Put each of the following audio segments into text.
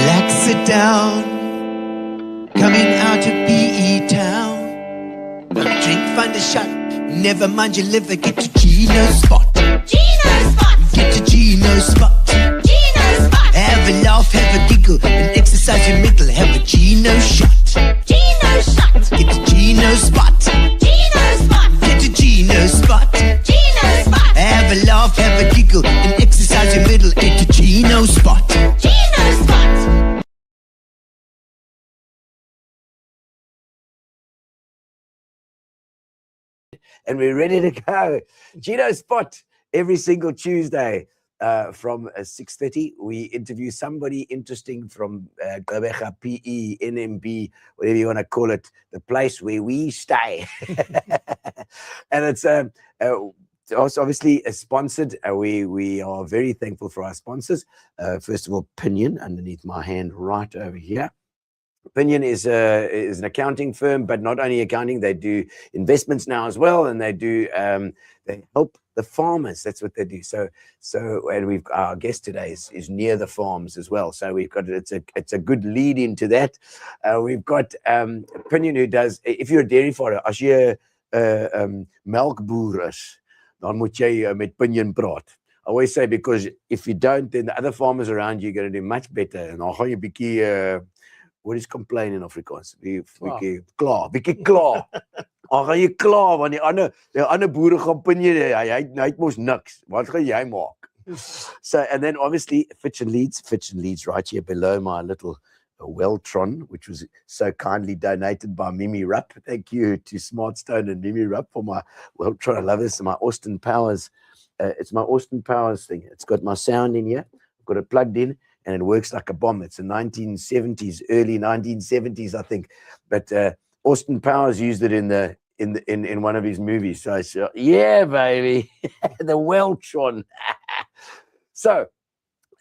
Relax, sit down. Coming out of PE town. One drink, find a shot. Never mind your liver, get to Gino's spot. Gino spot. Get to Gino's spot. Gino spot. Have a laugh, have a giggle, and exercise your middle. Have a Gino shot. Gino shot. Get to Gino's spot. Gino spot. Get to Gino's spot. Gino spot. Have a laugh, have a giggle, and exercise your middle. Get to Gino's spot. Gino spot. And we're ready to go. Gino Spot, every single Tuesday from 6:30. We interview somebody interesting from Gqeberha, PE, NMB, whatever you want to call it, the place where we stay. And it's also obviously sponsored. We are very thankful for our sponsors. First of all, Pinion, underneath my hand right over here. Pinion is an accounting firm, but not only accounting, they do investments now as well, and they do they help the farmers. That's what they do. So and our guest today is near the farms as well. So we've got it's a good lead into that. We've got Pinion who does, if you're a dairy farmer, as jy melkboer is, dan moet jy met Pinion praat. I always say, because if you don't, then the other farmers around you are going to do much better. And dan gaan jy bietjie what is complain in Afrikaans? Bietjie klaar. Dan gaan jy klaar, want die ander boere gaan Pinion, hy het mos niks. Wat gaan jy maak? So, and then obviously Fitch and Leeds right here below my little Weltron, which was so kindly donated by Mimi Rupp. Thank you to Smartstone and Mimi Rupp for my Weltron. I love this. My Austin Powers. It's my Austin Powers thing. It's got my sound in here. I've got it plugged in, and it works like a bomb. It's a 1970s, early 1970s, I think. But Austin Powers used it in one of his movies. So I said, yeah, baby, the Weltron. So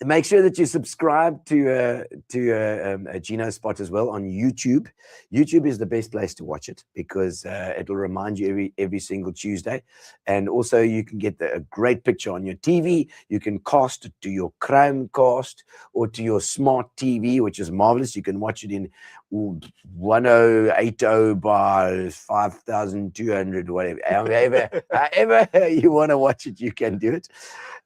make sure that you subscribe to Gino Spot as well on YouTube. YouTube is the best place to watch it, because it'll remind you every single Tuesday. And also you can get a great picture on your TV. You can cast it to your Chromecast or to your smart TV, which is marvelous. You can watch it in 1080 by 5200, whatever. However you want to watch it, you can do it.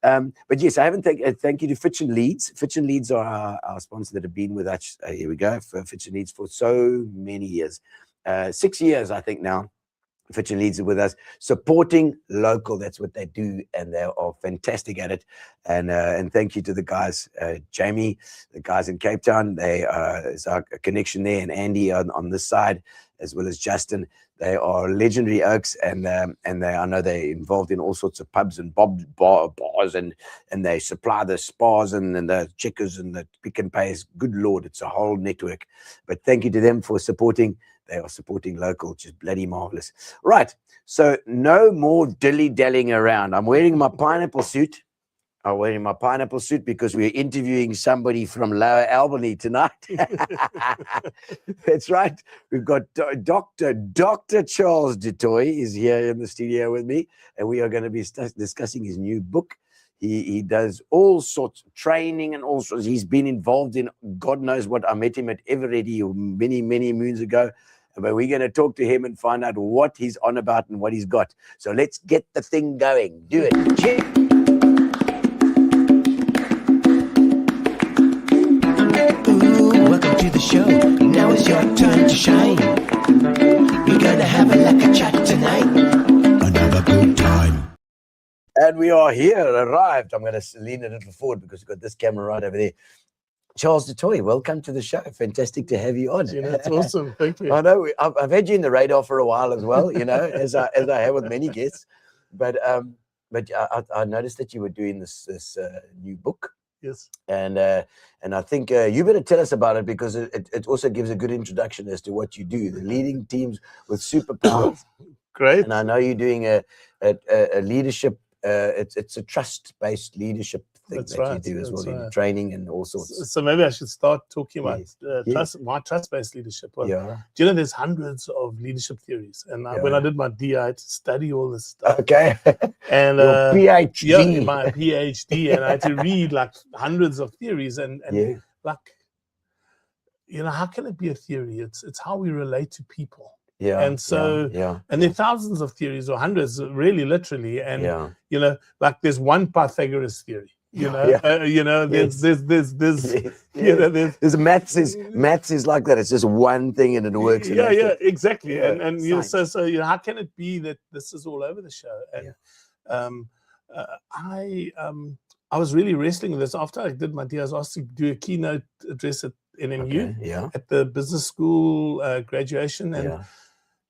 But yes, I haven't thank you to Fitch and Leeds. Fitch and Leeds are our sponsor that have been with us. Here we go, for Fitch and Leeds for so many years. 6 years, I think now. Fitch and Leeds are with us, supporting local. That's what they do, and they are fantastic at it. And thank you to the guys, Jamie, the guys in Cape Town. There's our connection there, and Andy on this side, as well as Justin. They are legendary oaks, and I know they're involved in all sorts of pubs and bars, and they supply the spas and the checkers and the Pick and Pays. Good Lord, it's a whole network. But thank you to them for supporting. They are supporting local, which is bloody marvelous. Right, so no more dilly-dallying around. I'm wearing my pineapple suit. Because we're interviewing somebody from Lower Albany tonight. That's right. We've got Dr. Charles du Toit is here in the studio with me, and we are going to be discussing his new book. He does all sorts of training and all sorts. He's been involved in God knows what. I met him at Eveready many, many moons ago. But we're going to talk to him and find out what he's on about and what he's got. So let's get the thing going. Do it. Check. Welcome to the show. Now is your time to shine. We're gonna have a chat tonight. Another good time. And we are here, arrived. I'm going to lean a little forward because we've got this camera right over there. Charles du Toit, welcome to the show. Fantastic to have you on. Gino, that's awesome. Thank you. I know I've had you in the radar for a while as well, you know, as I have with many guests. But I noticed that you were doing this new book. Yes. And I think you better tell us about it, because it also gives a good introduction as to what you do, the leading teams with superpowers. Great. And I know you're doing a leadership. It's a trust-based leadership thing you do as well, in training and all sorts. So maybe I should start talking about trust-based leadership. Well, do you know there's hundreds of leadership theories, and when I did my DI, I had to study all this stuff. Okay. And your PhD. My PhD, and I had to read like hundreds of theories, and like how can it be a theory? It's how we relate to people. Yeah. And so, and there are thousands of theories, or hundreds, really, literally. And like there's one Pythagoras theory. There's there's maths is like that. It's just one thing and it works. Exactly. And so how can it be that this is all over the show? And I was really wrestling with this after I did my deal. I was asked to do a keynote address at NMU at the business school graduation, and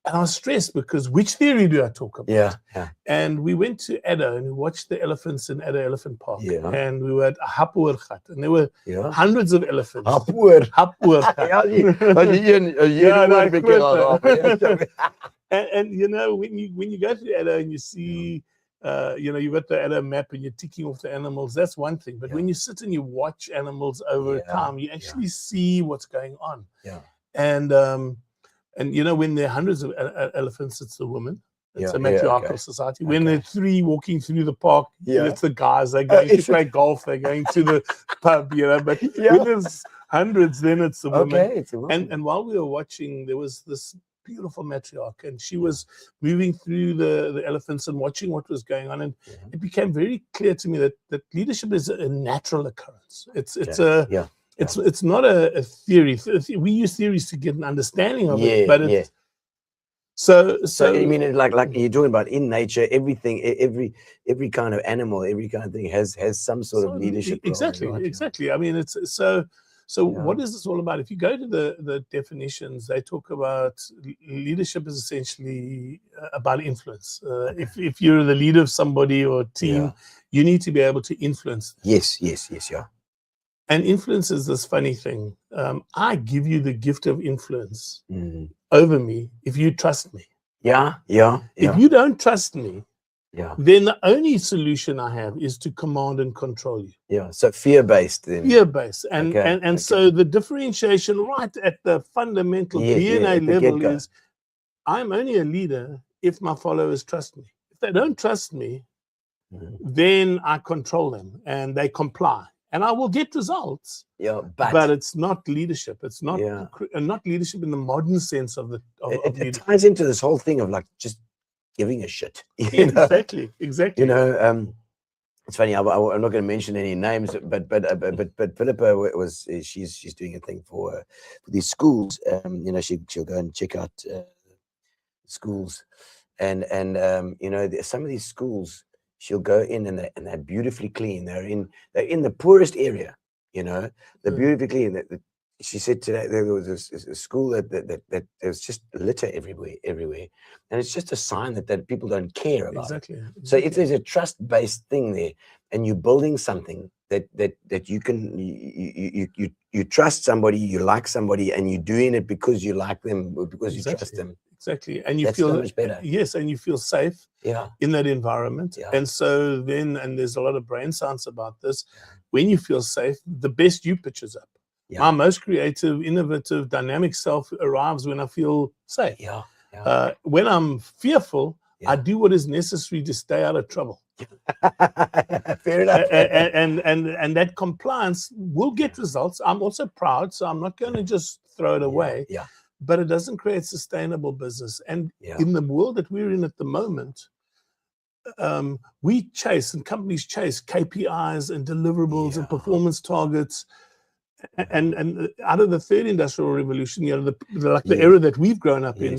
I was stressed because which theory do I talk about? And we went to Addo and we watched the elephants in Addo Elephant Park. And we were at Happoorgat, and there were hundreds of elephants. Happoorgat. And when you go to Addo and you see you've got the Addo map and you're ticking off the animals, that's one thing. But when you sit and you watch animals over time, you actually see what's going on. And when there are hundreds of elephants, it's the women. It's a matriarchal society. When there are three walking through the park, it's the guys. They're going to play golf. They're going to the pub, But when there's hundreds, then it's the women. It's a woman. And while we were watching, there was this beautiful matriarch, and she was moving through the elephants and watching what was going on. And it became very clear to me that leadership is a natural occurrence. It's not a theory. We use theories to get an understanding of it, but it's so you mean like you're talking about in nature, everything, every kind of animal, every kind of thing has some sort of leadership. Exactly. I mean, it's so what is this all about? If you go to the definitions, they talk about leadership is essentially about influence. If you're the leader of somebody or a team, you need to be able to influence them. Yes. And influence is this funny thing. I give you the gift of influence over me if you trust me. If you don't trust me, then the only solution I have is to command and control you. So fear-based then. Fear-based. And so the differentiation right at the fundamental DNA level is I'm only a leader if my followers trust me. If they don't trust me, then I control them and they comply. And I will get results, but it's not leadership. It's not not leadership in the modern sense of it ties into this whole thing of like just giving a shit. Exactly. It's funny. I'm not going to mention any names, but Philippa she's doing a thing for these schools. She'll go and check out schools, and some of these schools. She'll go in and they're beautifully clean. They're in the poorest area, they're beautifully clean. She said today there was a school that there's just litter everywhere, and it's just a sign that people don't care about. Exactly. So if there's a trust-based thing there, and you're building something that you can you trust somebody, you like somebody, and you're doing it because you like them, because you trust them. Exactly. And you feel so much better. Yes, and you feel safe in that environment. And so then, and there's a lot of brain science about this, when you feel safe, the best you pitches up. My most creative, innovative, dynamic self arrives when I feel safe. When I'm fearful, I do what is necessary to stay out of trouble. Fair enough. And that compliance will get results. I'm also proud, so I'm not going to just throw it away. But it doesn't create sustainable business. And in the world that we're in at the moment, we chase and companies chase KPIs and deliverables and performance targets. And out of the third industrial revolution, the era that we've grown up in,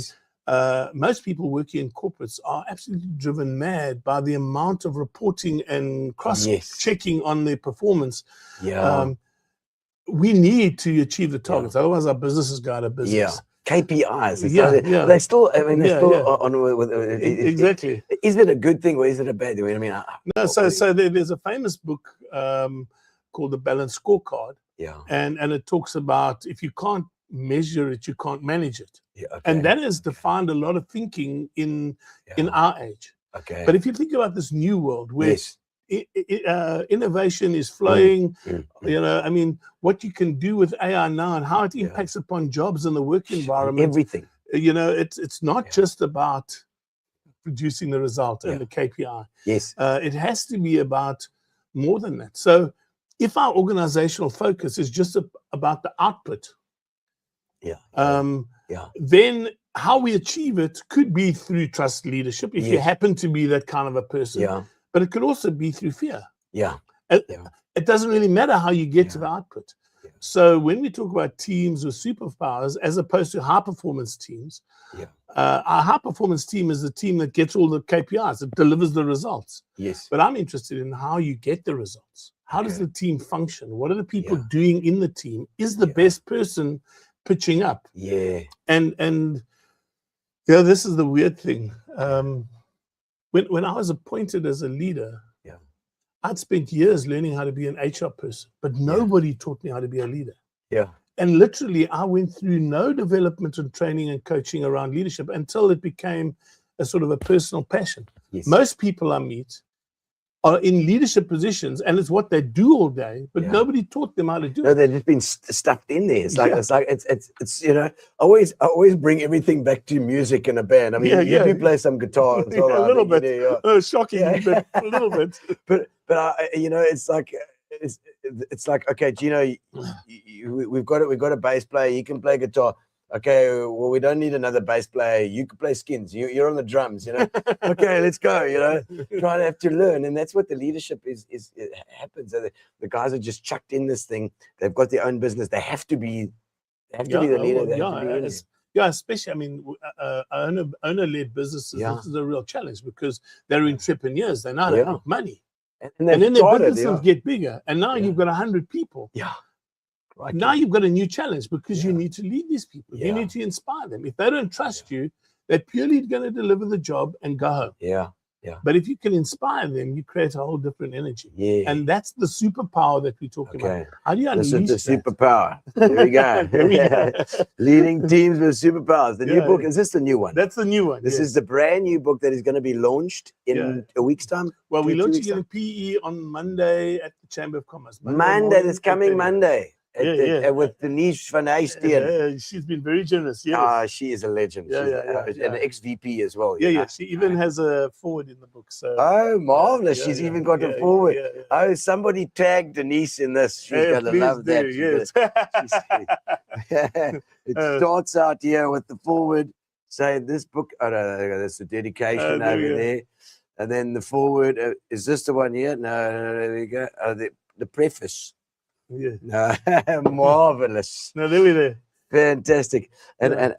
most people working in corporates are absolutely driven mad by the amount of reporting and cross-checking on their performance. We need to achieve the targets, otherwise our businesses go out of business. KPIs. They're still. I mean, they're still on with. Exactly. Is it a good thing or is it a bad thing? I mean, no. So there's a famous book called The Balanced Scorecard. And it talks about if you can't measure it, you can't manage it. And that has defined a lot of thinking in our age. But if you think about this new world where innovation is flowing, I mean, what you can do with AI now and how it impacts upon jobs and the work environment. Everything. It's not just about producing the result and the KPI. It has to be about more than that. So if our organizational focus is just about the output, Then how we achieve it could be through trust leadership, if you happen to be that kind of a person. But it could also be through fear. It doesn't really matter how you get to the output. So when we talk about teams with superpowers, as opposed to high-performance teams, our high-performance team is the team that gets all the KPIs, that delivers the results. But I'm interested in how you get the results. How does the team function? What are the people doing in the team? Is the best person pitching up? And you know, this is the weird thing. When I was appointed as a leader, I'd spent years learning how to be an HR person, but nobody taught me how to be a leader. And literally, I went through no development and training and coaching around leadership until it became a sort of a personal passion. Most people I meet are in leadership positions, and it's what they do all day, but nobody taught them how to do it. No, they've just been stuffed in there. It's like it's you know, I always bring everything back to music and a band. I mean, you do play some guitar and so a little bit. Shocking, but a little bit. But you know, it's like okay, Gino, we've got a bass player. He can play guitar. Okay, well, we don't need another bass player. You can play skins. You're on the drums, you know. Okay, let's go, you know. Try to have to learn. And that's what the leadership is it happens. The guys are just chucked in this thing. They've got their own business. They have to be the leader. Especially, I mean, owner-led businesses, this is a real challenge because they're entrepreneurs. They know how to make money. And then their businesses get bigger. And now you've got 100 people. Right. Now you've got a new challenge because you need to lead these people. You need to inspire them. If they don't trust you, they're purely going to deliver the job and go home. But if you can inspire them, you create a whole different energy. And that's the superpower that we talk about. How do you unleash that? This is the superpower. There we go. Leading teams with superpowers. The new book, is this the new one? That's the new one. This is the brand new book that is going to be launched in a week's time. Well, we're launching it in PE on Monday at the Chamber of Commerce. Monday, this coming Monday. With Denise van Huisteen. She's been very generous. She is a legend. And an ex-VP as well. She even has a forward in the book. So marvelous! She's even got a forward. Oh, somebody tagged Denise in this. She's gonna love that. It starts out here with the forward saying this book. Oh no, that's the dedication over there, and then the forward. Is this the one here? No, there we go. The preface. Marvelous. No, there we go. Fantastic. And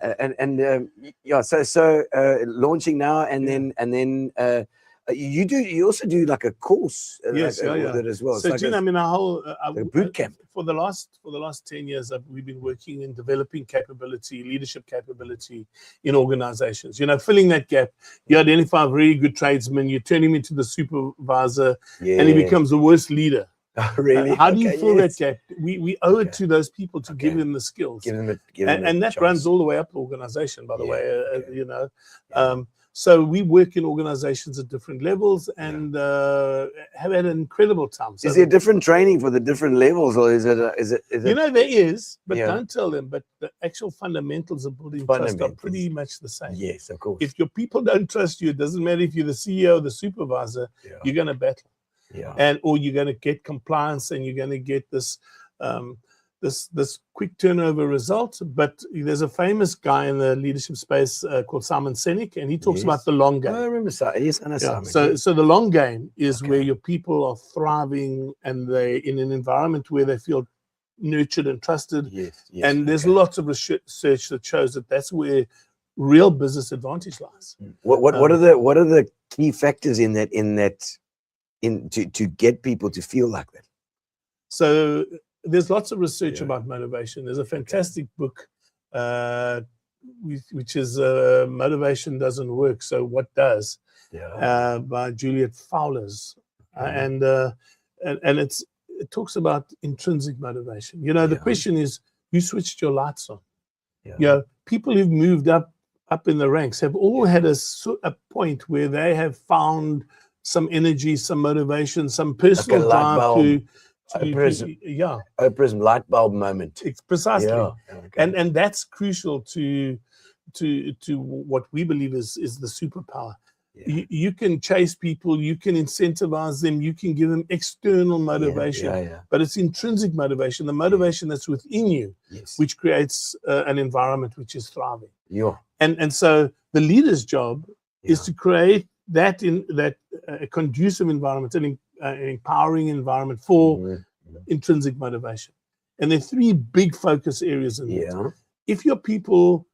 so launching now, and then you also do like a course with it as well. So like Gino, I mean, our whole boot camp for the last 10 years, we've been working in developing capability, leadership capability in organizations. You know, filling that gap. You identify a very good tradesman, you turn him into the supervisor, and he becomes the worst leader. Really? How do you fill that gap? We owe it to those people to give them the skills. And that runs all the way up the organization, by the way, you know. So we work in organizations at different levels and have had an incredible time. So is there different training for the different levels, or is it? You know, there is, but don't tell them. But the actual fundamentals of building trust are pretty much the same. Yes, of course. If your people don't trust you, it doesn't matter if you're the CEO or the supervisor, you're going to battle. Or you're going to get compliance, and you're going to get this this quick turnover result. But there's a famous guy in the leadership space called Simon Sinek, and he talks about the long game. I remember Simon. Yes, I know Simon. So the long game is where your people are thriving and they're in an environment where they feel nurtured and trusted. And there's lots of research that shows that that's where real business advantage lies. What are the key factors in that? To get people to feel like that? So there's lots of research about motivation. There's a fantastic book which is Motivation Doesn't Work, So What Does? By Juliet Fowlers. And it talks about intrinsic motivation. You know, the question is, who switched your lights on? You know, people who've moved up in the ranks have all had a point where they have found some energy, some motivation, some personal drive Oprah's light bulb moment. It's precisely. And that's crucial to what we believe is the superpower. You can chase people, you can incentivize them, you can give them external motivation, but it's intrinsic motivation, the motivation that's within you, which creates an environment which is thriving. And so the leader's job is to create that conducive environment, an empowering environment for intrinsic motivation. And there are three big focus areas in that. If your people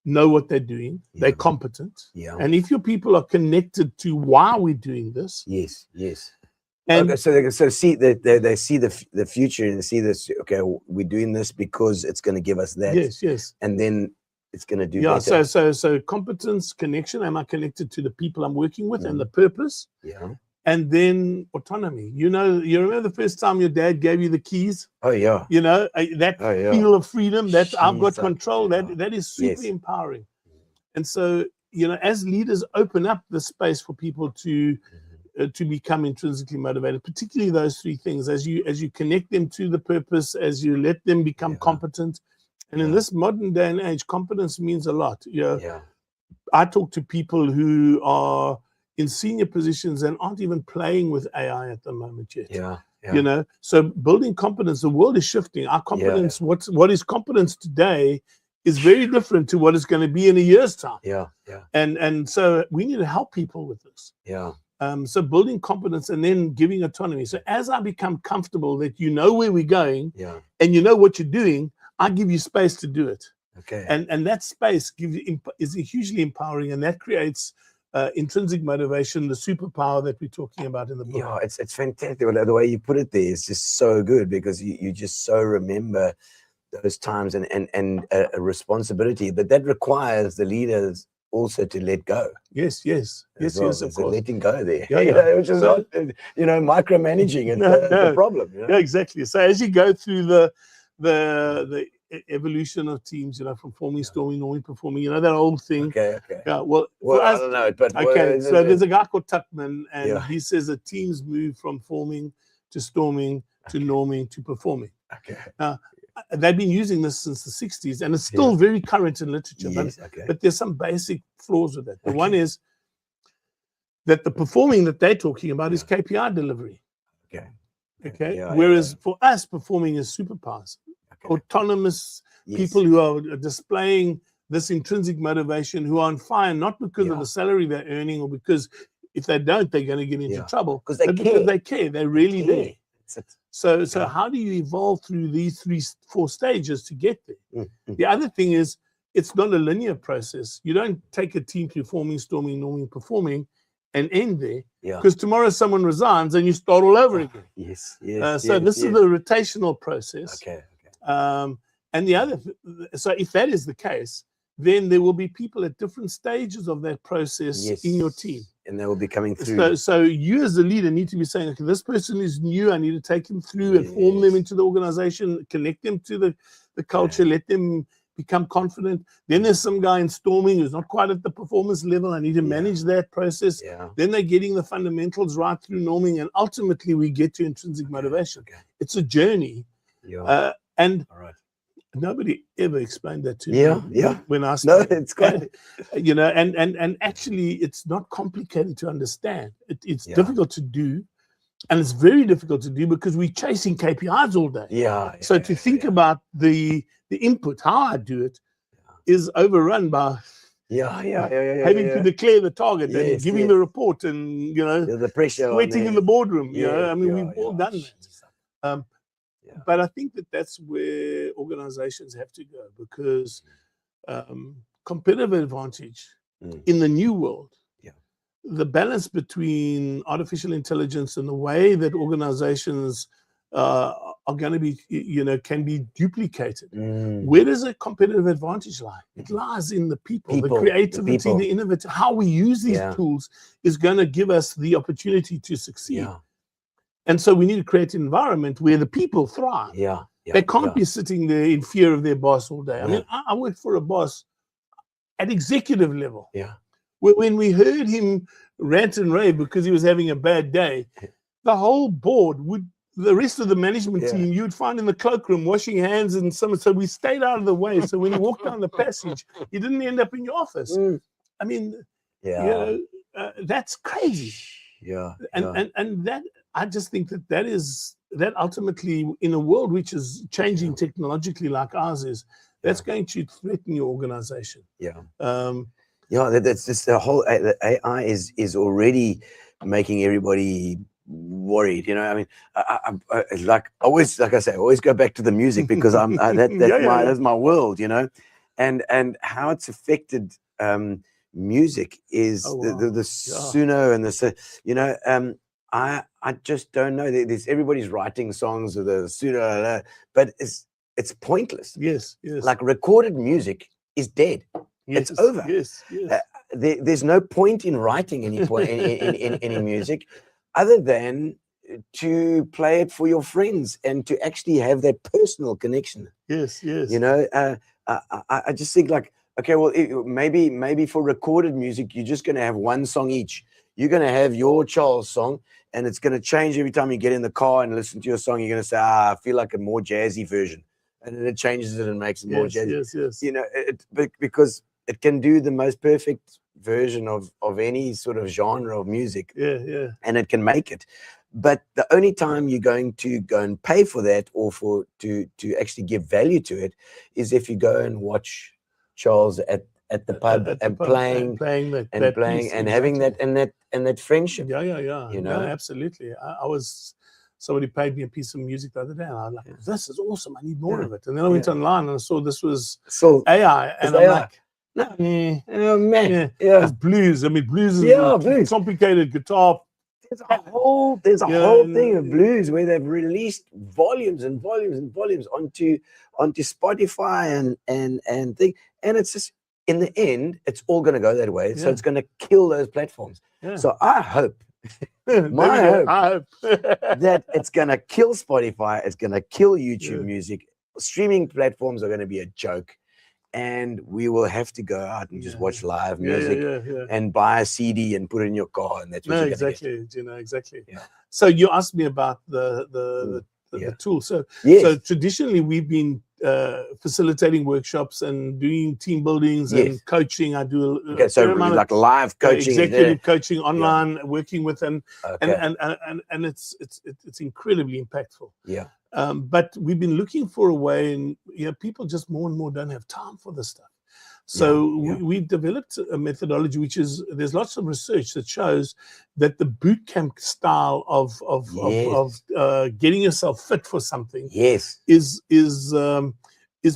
know what they're doing, they're competent, and if your people are connected to why we're doing this, and okay, so they can see that they see the future and they see this. Okay, we're doing this because it's going to give us that. And then it's going to do better. So competence, connection. Am I connected to the people I'm working with and the purpose? And then autonomy. You remember the first time your dad gave you the keys? That feel of freedom, that I've got control, that is super empowering. And so, as leaders open up the space for people to become intrinsically motivated, particularly those three things, as you connect them to the purpose, as you let them become competent. And in this modern day and age, competence means a lot. I talk to people who are in senior positions and aren't even playing with AI at the moment yet. So building competence, the world is shifting. Our competence, what is competence today is very different to what it's going to be in a year's time. And so we need to help people with this. So building competence and then giving autonomy. So as I become comfortable that you know where we're going and you know what you're doing, I give you space to do it. And that space is hugely empowering, and that creates intrinsic motivation, the superpower that we're talking about in the book. It's fantastic. The way you put it there is just so good, because you just so remember those times and a responsibility, but that requires the leaders also to let go. Yes, of course. Letting go there. Which is not, micromanaging is the problem. Exactly. So as you go through the evolution of teams, from forming, storming, norming, performing, that old thing. Well, I don't know, but so there's a guy called Tuckman, and he says that teams move from forming to storming to norming to performing. Now, they've been using this since the 60s, and it's still very current in literature, but there's some basic flaws with that. The one is that the performing that they're talking about is KPI delivery. Whereas for us, performing is superpowers. Autonomous people who are displaying this intrinsic motivation, who are on fire, not because of the salary they're earning, or because if they don't, they're going to get into trouble. Because they care. They're really there. So how do you evolve through these 3-4 stages to get there? The other thing is, it's not a linear process. You don't take a team through forming, storming, norming, performing and end there, because tomorrow someone resigns and you start all over again. So this is the rotational process. And the other, so if that is the case, then there will be people at different stages of that process in your team. And they will be coming through. So you as a leader need to be saying, okay, this person is new. I need to take them through and form them into the organization, connect them to the culture, let them become confident. Then there's some guy in storming who's not quite at the performance level. I need to manage that process. Then they're getting the fundamentals right through norming. And ultimately, we get to intrinsic motivation. It's a journey. And nobody ever explained that to me. When I started. No, it's quite. And actually, it's not complicated to understand. It's difficult to do, and it's very difficult to do because we're chasing KPIs all day. So to think about the input, how I do it, is overrun by having to declare the target and giving the report, and the pressure, waiting in the boardroom. We've all done that. But I think that's where organizations have to go, because competitive advantage in the new world, the balance between artificial intelligence and the way that organizations are going to be, can be duplicated. Where does a competitive advantage lie? It lies in the people, the creativity, the innovative. How we use these tools is going to give us the opportunity to succeed. And so we need to create an environment where the people thrive. They can't be sitting there in fear of their boss all day. I mean, I worked for a boss at executive level. When we heard him rant and rave because he was having a bad day, the whole board the rest of the management team, you would find in the cloakroom washing hands and so we stayed out of the way. So when you walked down the passage, you didn't end up in your office. I mean, that's crazy. Yeah. And that, I just think that ultimately, in a world which is changing technologically like ours is, that's going to threaten your organization. Yeah. Yeah, that's just the whole the AI is already making everybody worried. You know, I mean, I like always, like I say, I always go back to the music because that's my world. You know, and how it's affected music is the Suno and the, you know, I just don't know. There's everybody's writing songs of the Suno, but it's pointless. Yes. Like recorded music is dead. Yes, it's over. Yes. There's no point in writing any point in any music other than to play it for your friends and to actually have that personal connection. Yes. You know, I just think like, okay, well, maybe for recorded music, you're just going to have one song each. You're going to have your Charles song, and it's going to change every time you get in the car and listen to your song. You're going to say, I feel like a more jazzy version. And then it changes it and makes it more jazzy. Yes. You know, because it can do the most perfect version of any sort of genre of music. Yeah. And it can make it. But the only time you're going to go and pay for that or to actually give value to it is if you go and watch Charles at the pub and playing and having that friendship. Yeah. You know, absolutely. Somebody played me a piece of music the other day, and I was like, this is awesome. I need more of it. And then I went online and I saw this was AI. And I'm like, oh man, it's blues. I mean, blues is complicated guitar. There's a whole thing of blues where they've released volumes and volumes and volumes onto Spotify and thing, and it's just in the end it's all going to go that way. So it's going to kill those platforms. So I hope I hope that it's going to kill Spotify, it's going to kill YouTube Music. Streaming platforms are going to be a joke. And we will have to go out and just watch live music and buy a CD and put it in your car, and that's what you're exactly. Exactly. Yeah. So you asked me about the tool. So traditionally we've been facilitating workshops and doing team buildings and coaching. I do so like live coaching, executive coaching online, working with and it's incredibly impactful. Yeah. But we've been looking for a way, and people just more and more don't have time for this stuff. So we've developed a methodology, which is there's lots of research that shows that the boot camp style of getting yourself fit for something is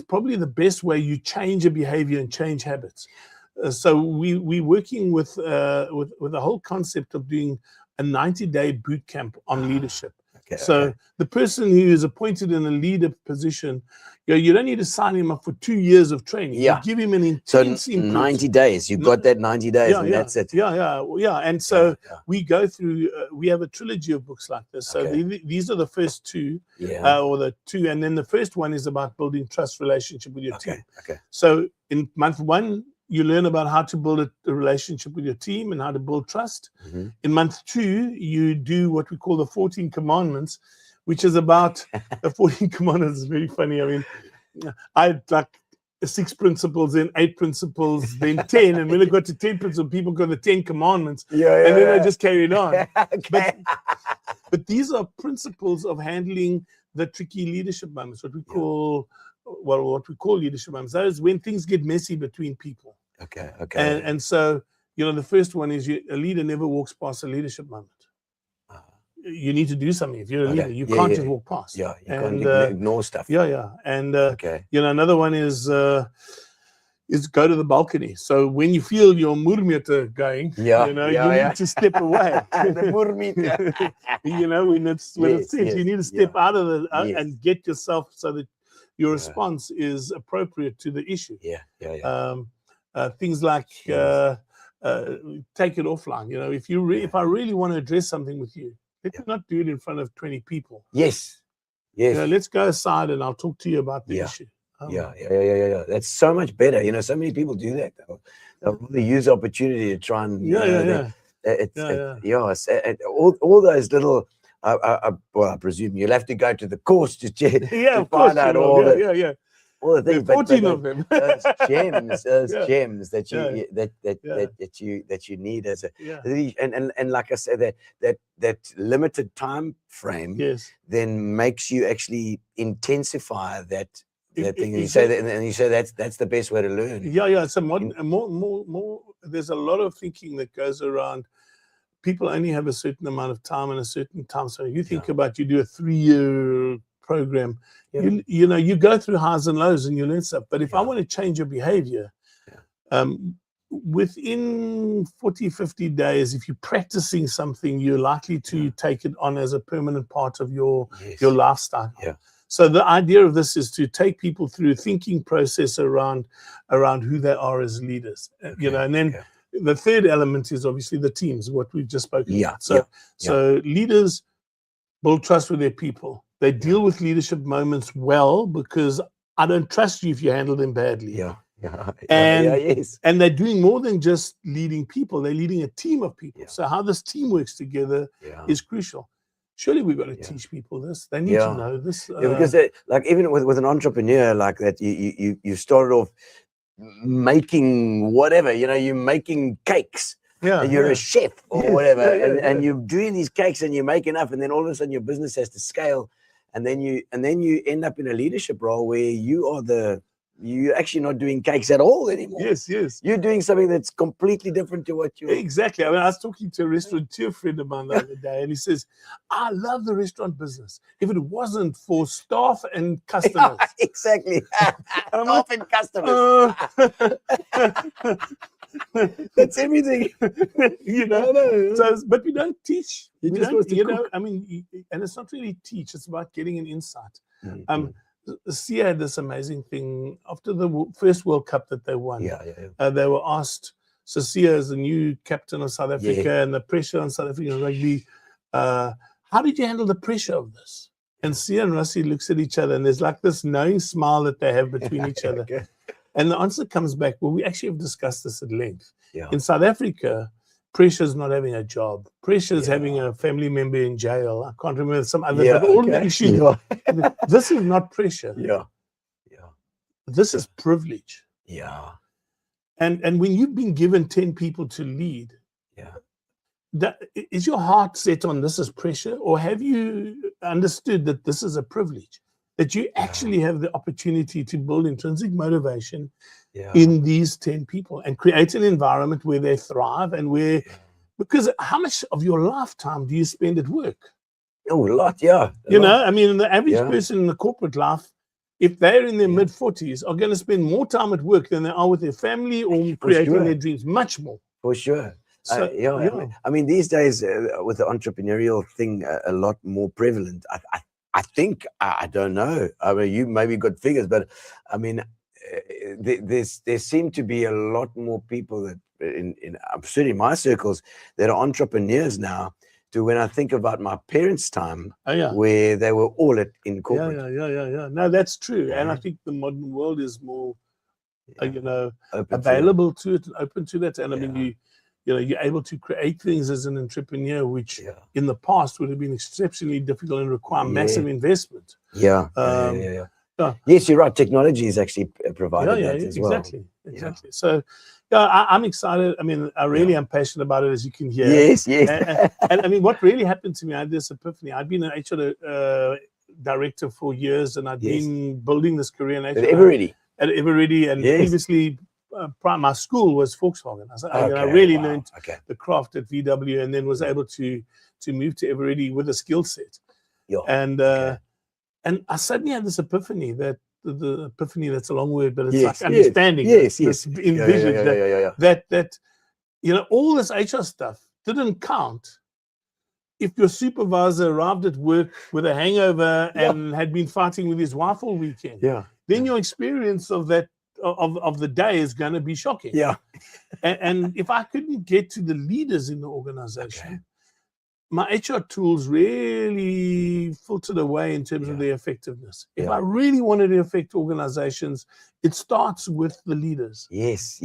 probably the best way you change a behavior and change habits. So we're working with the whole concept of doing a 90-day boot camp on leadership. So the person who is appointed in a leader position, you don't need to sign him up for 2 years of training. You give him an intense input. 90 days. You've got that 90 days, and that's it. Yeah. And so we go through. We have a trilogy of books like this. So these are the first two, or the two, and then the first one is about building trust relationship with your team. So in month 1, you learn about how to build a relationship with your team and how to build trust. In month 2, you do what we call the 14 commandments, which is about the 14 commandments. Is very funny. I mean, I had like 6 principles, then 8 principles, then 10. And when it got to 10 principles, people got the 10 commandments. And then I just carried on. But these are principles of handling the tricky leadership moments, what we call leadership moments. That is when things get messy between people. And so, the first one is a leader never walks past a leadership moment. You need to do something. If you're a leader, you can't just walk past. You can't ignore stuff. And another one is go to the balcony. So when you feel your murmieter going, you need to step away. The murmieter. When it's safe, you need to step out of the and get yourself so that your response is appropriate to the issue. Things like take it offline. If I really want to address something with you, let me not do it in front of 20 people. Let's go aside and I'll talk to you about the issue. That's so much better. So many people do that. They'll use the opportunity to try and all those little. I presume you'll have to go to the course to find out all that. all the things, There are 14 of them. those gems, Yeah. gems that you Yeah. that you need as a Yeah. and like I said, that limited time frame Yes. then makes you actually intensify that thing. And you Exactly. say that, and you say that's the best way to learn. Yeah. So more. There's a lot of thinking that goes around. People only have a certain amount of time and a certain time. So you think about, you do a 3-year program, you know, you go through highs and lows and you learn stuff. But if I want to change your behavior, within 40, 50 days, if you're practicing something, you're likely to take it on as a permanent part of your lifestyle. Yeah. So the idea of this is to take people through a thinking process around who they are as leaders, you know, and then the third element is obviously the teams, what we've just spoken about. So leaders build trust with their people. They deal with leadership moments well, because I don't trust you if you handle them badly. And they're doing more than just leading people. They're leading a team of people. So how this team works together is crucial. Surely we've got to teach people this. They need to know this. Because like even with an entrepreneur like that, you started off making whatever, you know, you're making cakes. You're a chef or whatever, and you're doing these cakes and you make enough, and then all of a sudden your business has to scale, and then you end up in a leadership role where you're actually not doing cakes at all anymore. Yes. You're doing something that's completely different to what you Exactly. I mean, I was talking to a restaurateur friend of mine the other day, and he says, I love the restaurant business. If it wasn't for staff and customers. Exactly. Staff and customers. That's everything. You know. So, but we don't teach. You know, I mean, and it's not really teach, it's about getting an insight. Sia had this amazing thing after the first World Cup that they won. They were asked, so Sia is the new captain of South Africa, and the pressure on South African rugby. How did you handle the pressure of this? And Sia and Rassie looks at each other, and there's like this knowing smile that they have between each other. And the answer comes back, well, we actually have discussed this at length. In South Africa, pressure is not having a job. Pressure is having a family member in jail. I can't remember some other, but all the issues. This is not pressure. This is privilege. And when you've been given 10 people to lead, is your heart set on this as pressure, or have you understood that this is a privilege? That you actually have the opportunity to build intrinsic motivation in these 10 people and create an environment where they thrive, and where, because how much of your lifetime do you spend at work? Oh, a lot, You know, I mean, the average person in the corporate life, if they're in their mid-40s, are going to spend more time at work than they are with their family or creating their dreams, much more. For sure. So, I mean, these days with the entrepreneurial thing a lot more prevalent, I think, I don't know. I mean, you maybe got figures, but I mean, there seem to be a lot more people that certainly my circles that are entrepreneurs now. To when I think about my parents' time, where they were all in corporate. No, that's true, and I think the modern world is more, available to it and open to that. And I mean, you're able to create things as an entrepreneur, which in the past would have been exceptionally difficult and require massive investment. Yes, you're right. Technology is actually provided that as well. Exactly. So, I'm excited. I mean, I really am passionate about it, as you can hear. Yes. And I mean, what really happened to me, I had this epiphany. I'd been an HR director for years, and I'd been building this career in HR. At Eveready, and previously, my school was Volkswagen. I really learned the craft at VW, and then was able to move to Eveready with a skill set. And I suddenly had this epiphany that the epiphany, that's a long word, but it's like understanding. Envision that all this HR stuff didn't count if your supervisor arrived at work with a hangover and had been fighting with his wife all weekend. Then your experience of that of the day is going to be shocking. And if I couldn't get to the leaders in the organization, my HR tools really filtered away in terms of their effectiveness. If I really wanted to affect organizations, it starts with the leaders. Yes.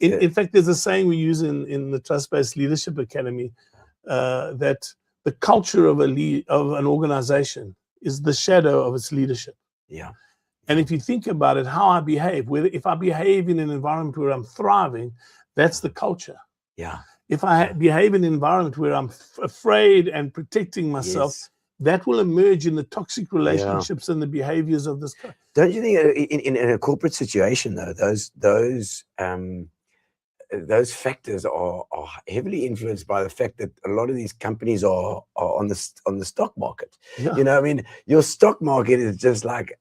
In fact, there's a saying we use in the Trust-Based Leadership Academy that the culture of an organization is the shadow of its leadership. And if you think about it, how I behave, whether if I behave in an environment where I'm thriving, that's the culture. Yeah. If I behave in an environment where I'm afraid and protecting myself, Yes. that will emerge in the toxic relationships and the behaviors of this country. Don't you think in a corporate situation though, those factors are heavily influenced by the fact that a lot of these companies are on the stock market. Yeah. You know, I mean, your stock market is just like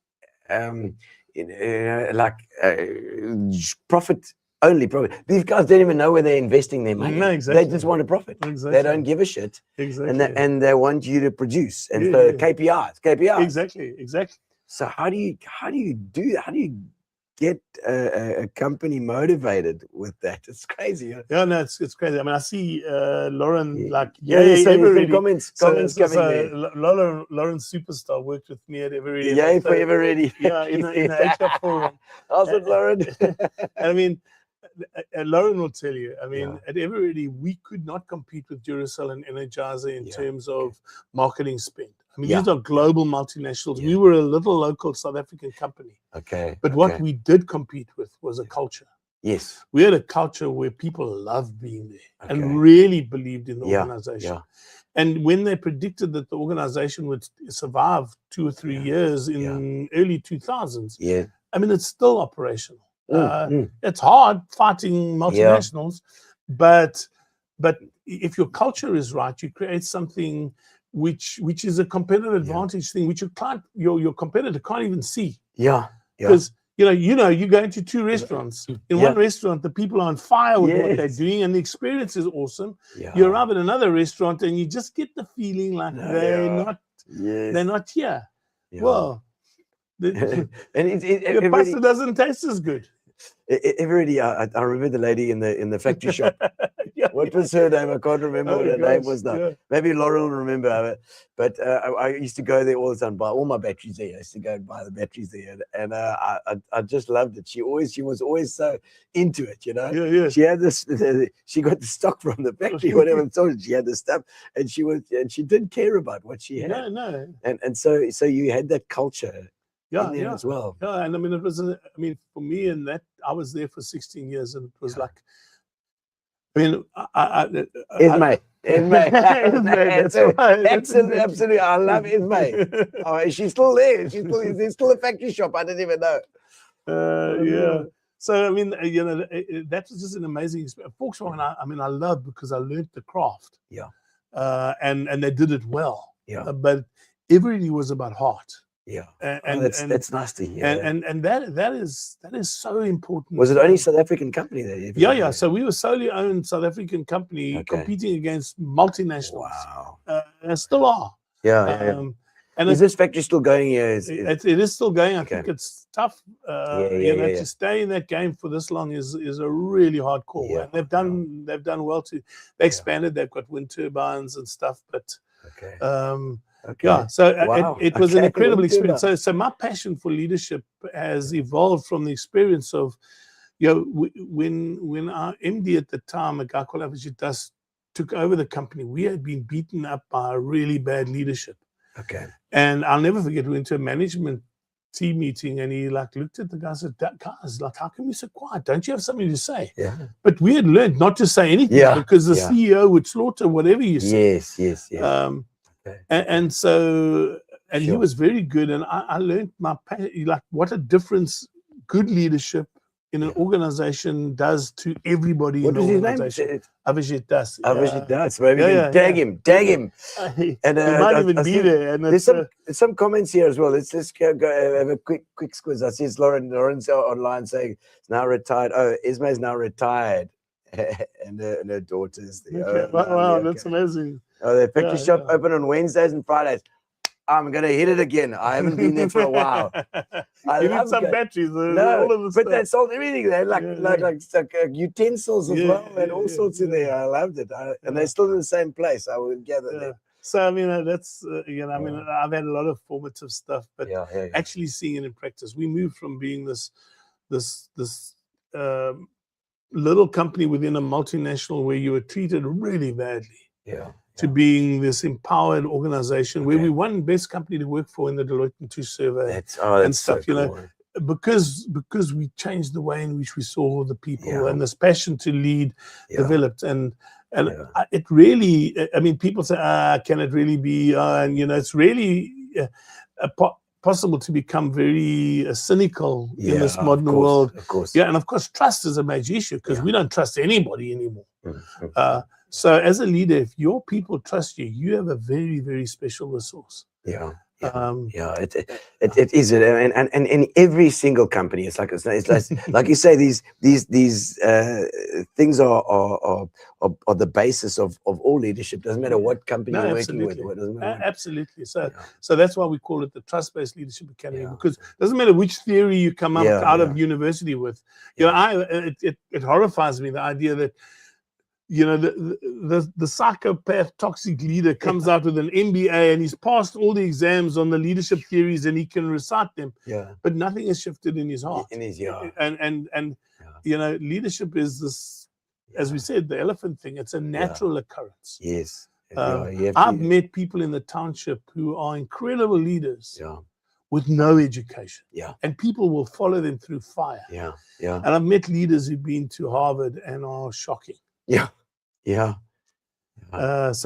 profit only. Profit. These guys don't even know where they're investing their money. No, exactly. They just want a profit. Exactly. They don't give a shit. Exactly. And they want you to produce. And so KPIs. Exactly. So how do you do that? How do you get a company motivated with that? It's crazy. Yeah, no, it's crazy. I mean, I see Lauren comments coming there. Lauren Superstar worked with me at Everready. Yay for Everready. Yeah, in the HR forum. How's it, Lauren? I mean, Lauren will tell you. I mean, at Everready, we could not compete with Duracell and Energizer in terms of marketing spend. I mean, these are global multinationals. We were a little local South African company. Okay. But what we did compete with was a culture. Yes. We had a culture where people loved being there and really believed in the organization. And when they predicted that the organization would survive 2 or 3 years in early 2000s, I mean, it's still operational. It's hard fighting multinationals, but if your culture is right, you create something which is a competitive advantage thing, which your competitor can't even see. Because you go into 2 restaurants. In one restaurant, the people are on fire with what they're doing, and the experience is awesome. You arrive at another restaurant, and you just get the feeling like they're not here. Well, and the pasta doesn't taste as good. Everready, I remember the lady in the factory shop. What was her name? I can't remember what her name was now. Maybe Laurel will remember her. But I used to go there all the time, buy all my batteries there. I used to go and buy the batteries there, and I just loved it. She was always so into it, you know. She had this. She got the stock from the factory, whatever. So she had the stuff, and she didn't care about what she had. No. And so you had that culture. As well. Yeah, and I mean, for me, and that I was there for 16 years, and it was like, I mean, Ismay. That's right. Absolutely, I love Ismay. Oh, is she still there? There's still a factory shop. I didn't even know. So I mean, that was just an amazing experience. Volkswagen, I love because I learned the craft. And they did it well. But everything was about heart. That's nice to hear. And that is so important. Was it only South African company there? Yeah. So we were solely owned South African company competing against multinationals. Wow. And still are. And is this factory still going here? It is still going. I think it's tough. To stay in that game for this long is a really hard call. And they've done well they expanded. They've got wind turbines and stuff. But so it was an incredible experience. So my passion for leadership has evolved from the experience of, when our MD at the time, a guy called Avijit Das, took over the company, we had been beaten up by a really bad leadership. And I'll never forget, we went to a management team meeting, and he looked at the guys and said, guys, how can we so quiet? Don't you have something to say? But we had learned not to say anything because the CEO would slaughter whatever you said. Yes. And so he was very good, and I learned what a difference good leadership in an organization does to everybody in the organization. Avijit Das. Avijit Das. Maybe tag him. And he might even be there. And there's some comments here as well. Let's go have a quick squiz. I see Lauren's online saying it's now retired. Oh, Ismay's now retired. and her daughter's there. Wow, that's amazing. Oh, the factory shop open on Wednesdays and Fridays. I'm gonna hit it again. I haven't been there for a while. You need some batteries. But they sold everything. They like utensils as well and all sorts in there. I loved it. And they're still in the same place. I would gather there. So I mean, that's I've had a lot of formative stuff, but actually seeing it in practice, we moved from being this little company within a multinational where you were treated really badly. to being this empowered organization where we won best company to work for in the Deloitte and TUES survey that's stuff, so you know, cool. because we changed the way in which we saw the people and this passion to lead developed. And it really, I mean, people say, can it really be? And, you know, it's really possible to become very cynical in this modern world. Of course. Yeah, and of course, trust is a major issue because we don't trust anybody anymore. So as a leader, if your people trust you, you have a very, very special resource. It is, and in every single company, it's like like you say, these things are the basis of all leadership. Doesn't matter what company you're working with. Absolutely. So that's why we call it the Trust-Based Leadership Academy, because it doesnth matter which theory you come up out of university with. You know, it horrifies me, the idea that, you know, the psychopath toxic leader comes out with an MBA and he's passed all the exams on the leadership theories and he can recite them, but nothing has shifted in his heart. And you know, leadership is this, as we said, the elephant thing. It's a natural occurrence. Yes. I've met people in the township who are incredible leaders with no education. And people will follow them through fire. And I've met leaders who've been to Harvard and are shocking. So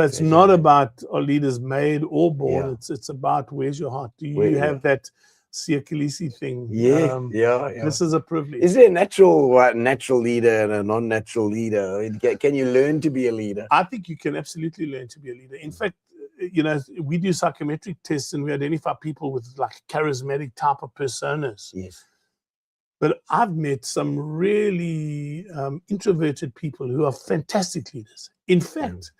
it's not about are leaders made or born. It's about where's your heart. Do you have that Siakalisi thing? This is a privilege. Is there a natural leader and a non-natural leader? Can you learn to be a leader? I think you can absolutely learn to be a leader. In fact, you know, we do psychometric tests and we identify people with like charismatic type of personas. But I've met some really introverted people who are fantastic leaders. In fact,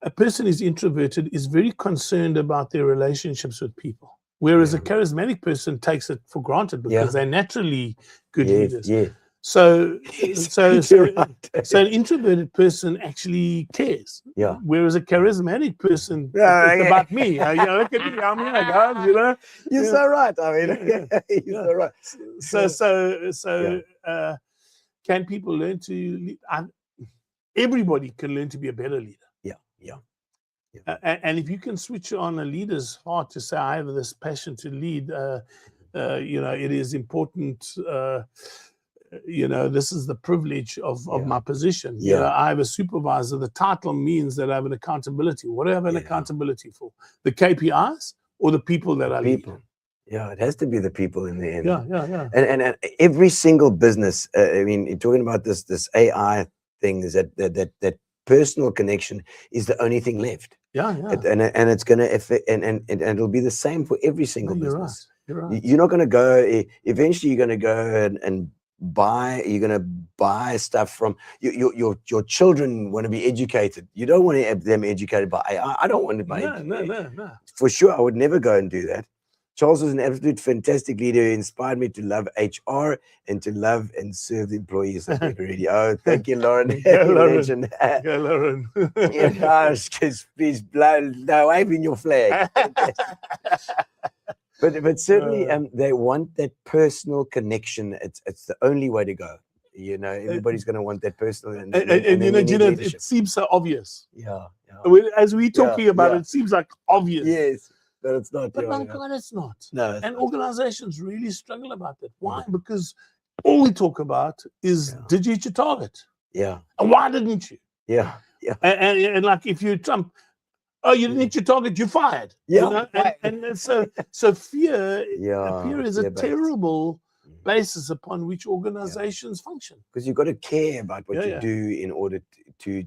a person who's introverted is very concerned about their relationships with people, whereas a charismatic person takes it for granted because they're naturally good leaders. So an introverted person actually cares. Whereas a charismatic person, it's about me. You know, look at me, I'm here, guys. You know, you're so right. I mean, you're so right. So can people learn to lead? Everybody can learn to be a better leader. And if you can switch on a leader's heart to say, I have this passion to lead, you know, it is important. You know, this is the privilege of my position. You know, I have a supervisor. The title means that I have an accountability. What do I have an accountability for? The KPIs or the people that I lead? It has to be the people in the end. And every single business, I mean, talking about this AI thing, is that personal connection is the only thing left. And it's going to affect, and it'll be the same for every single business. You're right. You're not going to go, eventually you're going to go and buy stuff from your children. Want to be educated. You don't want to have them educated by AI. I don't want to buy no. For sure, I would never go and do that. Charles was an absolute fantastic leader who inspired me to love HR and to love and serve the employees. Really. Oh, thank you, Lauren. Lauren. Please blow waving your flag. But certainly, they want that personal connection. It's the only way to go. You know, everybody's going to want that personal. And you know, Gino, it seems so obvious. As we're talking about it, it seems like obvious. Yes, but it's not. But God, it's not. No. And organizations really struggle about that. Why? Because all we talk about is, did you hit your target? And why didn't you? And like if you Trump. Oh, you didn't hit your target, you're fired. You know? And so fear is a terrible basis upon which organizations function. Because you've got to care about what you do in order to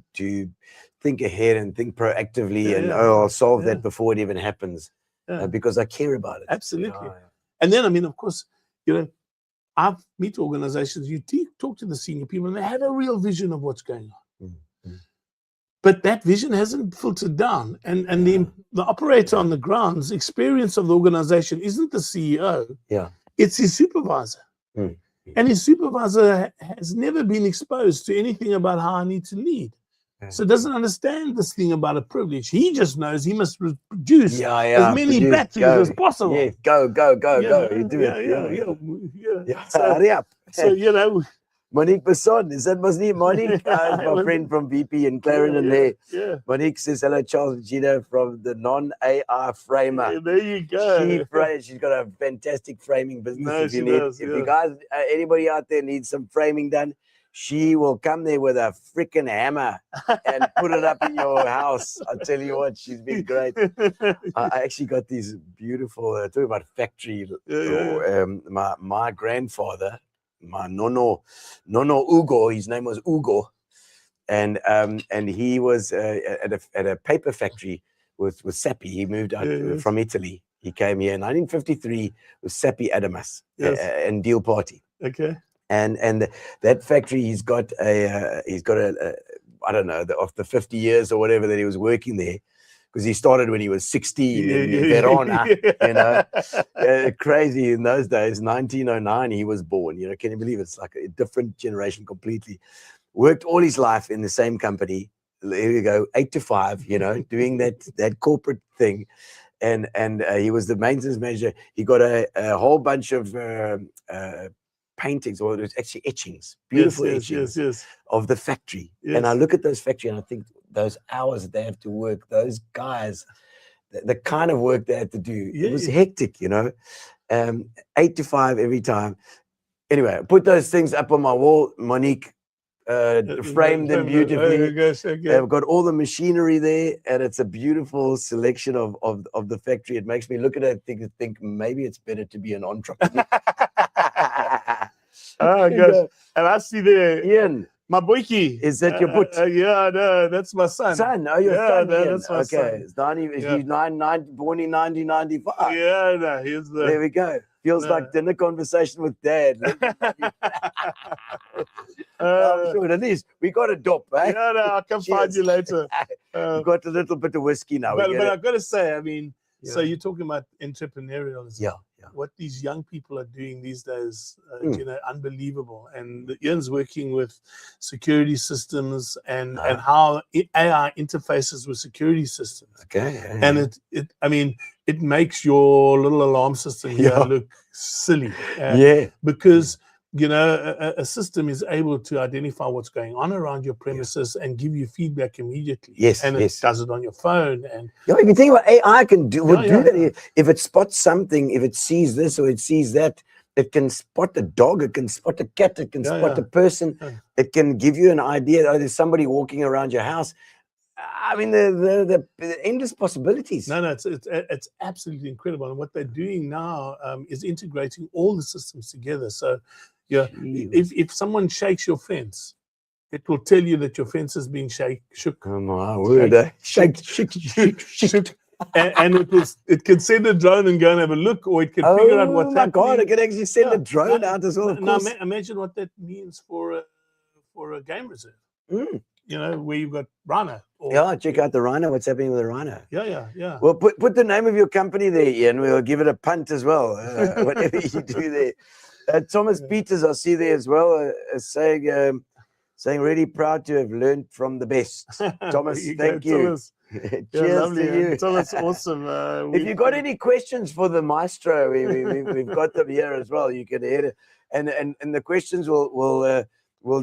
think ahead and think proactively and I'll solve that before it even happens because I care about it. Absolutely. And then, I mean, of course, you know, I've met organizations, you talk to the senior people and they have a real vision of what's going on. But that vision hasn't filtered down. And the operator on the ground's experience of the organization isn't the CEO. It's his supervisor. And his supervisor has never been exposed to anything about how I need to lead. So doesn't understand this thing about a privilege. He just knows he must produce as many batteries as possible. Go. You do it. So, you know, Monique Besson, is that Monique? Monique, my friend from VP in Clarendon there. Yeah. Monique says, hello, Charles and Gino from the non-AI framer. Yeah, there you go. She's got a fantastic framing business. No, If you she need, does, if yeah. you guys, anybody out there needs some framing done, she will come there with a freaking hammer and put it up in your house. I tell you what, she's been great. I actually got these beautiful, talking about factory. My grandfather, my nono Ugo, his name was Ugo, and he was at a paper factory with Sappi. He moved out from Italy. He came here in 1953 with Sappi Adamas and Deal Party. Okay. And that factory, he's got a I don't know, of the 50 years or whatever that he was working there, because he started when he was 16 in Verona, you know, crazy in those days. 1909 he was born, you know. Can you believe it's like a different generation completely? Worked all his life in the same company. Here you go, 8 to 5, you know, doing that corporate thing. And he was the maintenance manager. He got a whole bunch of paintings, or it was actually etchings, beautiful etchings of the factory. And I look at those factory and I think those hours that they have to work, those guys, the kind of work they had to do, it was hectic, you know. 8 to 5 every time. Anyway, I put those things up on my wall. Monique framed them beautifully. They've got all the machinery there, and it's a beautiful selection of the factory. It makes me look at it and think maybe it's better to be an entrepreneur. Oh gosh. And I see there, Ian, my boyki. Is that your boot? Yeah, no, that's my son. Son, oh, your son. No, that's my son. Okay, he's born in 1995. Yeah, no, he's the. There we go. Feels like dinner conversation with Dad. I'm sure it is. We got a dop, eh? Yeah, no, I'll come find you later. We've got a little bit of whiskey now. But I've got to say, I mean, so you're talking about entrepreneurialism. Yeah. What these young people are doing these days, you know, unbelievable. And Ian's working with security systems and how AI interfaces with security systems. Okay. And I mean, it makes your little alarm system here look silly. Because, you know, a system is able to identify what's going on around your premises and give you feedback immediately. And it does it on your phone. And if you think about AI, would do that. If it spots something, if it sees this or it sees that, it can spot a dog, it can spot a cat, it can spot a person, it can give you an idea. Oh, there's somebody walking around your house. I mean, the endless possibilities. No, it's absolutely incredible. And what they're doing now is integrating all the systems together. So, if someone shakes your fence, it will tell you that your fence is being shook. Oh my word! Shake. And it can send a drone and go and have a look, or it can figure out what's happening. Oh my God! It can actually send a drone out as well. Now imagine what that means for a game reserve. You know, where you've got rhino. Check out the rhino. What's happening with the rhino? Yeah. Well, put the name of your company there, Ian. We'll give it a punt as well. Whatever you do there. Thomas Peters, I see there as well, saying really proud to have learned from the best. Thomas, thank you. Thomas. Cheers to you. Thomas, awesome. If you've got any questions for the maestro, we've got them here as well. You can hear it, and the questions will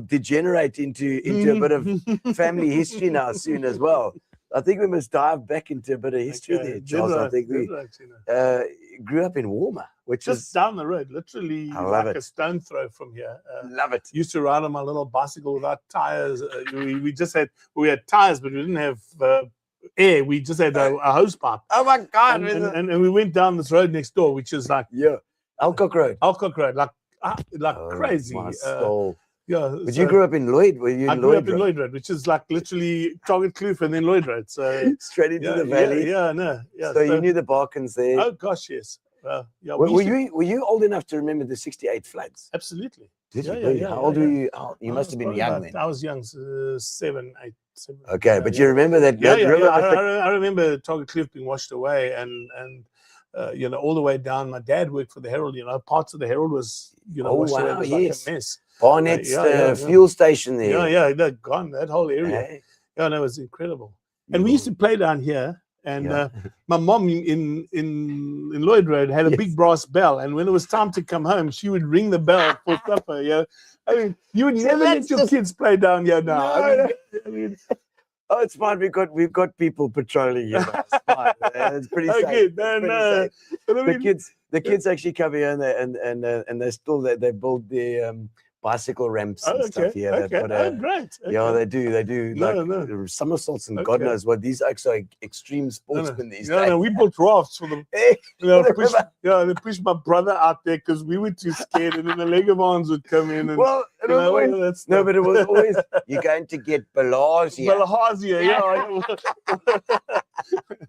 degenerate into a bit of family history now soon as well. I think we must dive back into a bit of history there, Charles. I think we grew up in Warmer, which is just down the road, literally like a stone throw from here. Love it. Used to ride on my little bicycle without tires. We had tires, but we didn't have air. We just had a hose pipe. Oh my God! And we went down this road next door, which is like Alcock Road, like crazy. My soul. But So you grew up in Lloyd. Were you? I grew up in Lloyd Road, which is like literally Target Kloof and then Lloyd Road. So straight into the valley. So you knew the Balkans there. Oh gosh, yes. Were you old enough to remember the '68 floods? Absolutely. Did you? How old were you? You must have been young then. I was young, 7, 8, 7. Okay, but you remember that? I remember Target Kloof being washed away, and you know, all the way down. My dad worked for the Herald. You know, parts of the Herald was washed away. It was like a mess. Barnett's fuel station there. They're gone, that whole area. No, it was incredible. And we used to play down here And my mom in Lloyd Road had a big brass bell, and when it was time to come home, she would ring the bell for supper. Yeah, I mean, you would never let your kids play down here now. I mean, oh, it's fine. We've got people patrolling here. It's fine. It's pretty safe. Okay, It's pretty safe. The kids actually come here and they build their bicycle ramps and stuff here. Okay. Great. Okay. Yeah, they do like somersaults and God knows what. These are extreme sportsmen these days. No, we built rafts for them. They pushed my brother out there because we were too scared, and then the Legavans would come in. And, well, but it was always, you're going to get Balazia.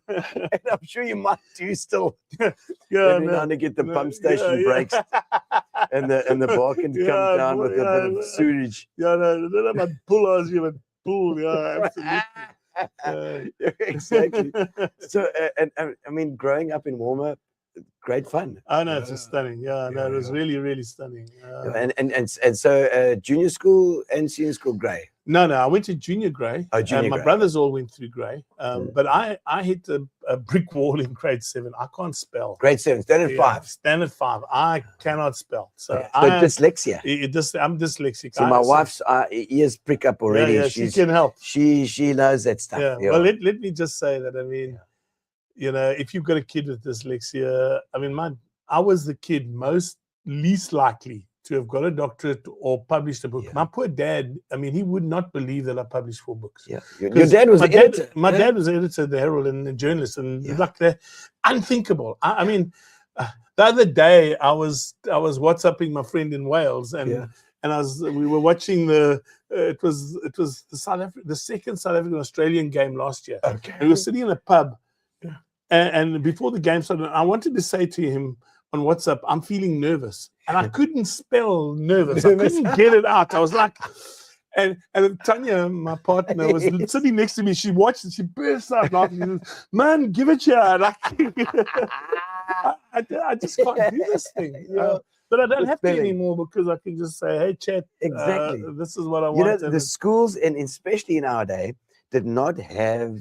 And I'm sure you might do still. Every now to get the pump station breaks. And the bar can come down with a bit of sewage. Then I pull us, you would pull. Yeah, absolutely. Exactly. So, and I mean, growing up in Walmer, great fun. I know, it's just stunning. Yeah, no, it was really, really stunning. And so junior school and senior school, Grey. No, I went to junior Grey. Oh, junior my Grey. brothers all went through Grey. But I hit a brick wall in grade 7. I can't spell. Grade 7, standard 5. Standard 5. I cannot spell. So dyslexia. I'm dyslexic. So my wife's ears prick up already. Yeah, she can help. She knows that stuff. Yeah. Well, let me just say that, I mean, if you've got a kid with dyslexia, I mean, I was the kid least likely to have got a doctorate or published a book. My poor dad, I mean, he would not believe that I published 4 books. Yeah. Your dad was an editor. My dad was an editor of the Herald and a journalist, and like that, unthinkable. I mean, the other day I was WhatsApping my friend in Wales, and we were watching it was the second South African Australian game last year. Okay. And we were sitting in a pub, and before the game started, I wanted to say to him on WhatsApp, I'm feeling nervous. And I couldn't spell nervous. I couldn't get it out. I was like, and Tanya, my partner, was sitting next to me. She watched it. She burst out laughing. She says, man, give it here. Like, I just can't do this thing. But I don't have to anymore because I can just say, hey, chat, exactly. This is what I want. The schools, and especially in our day, did not have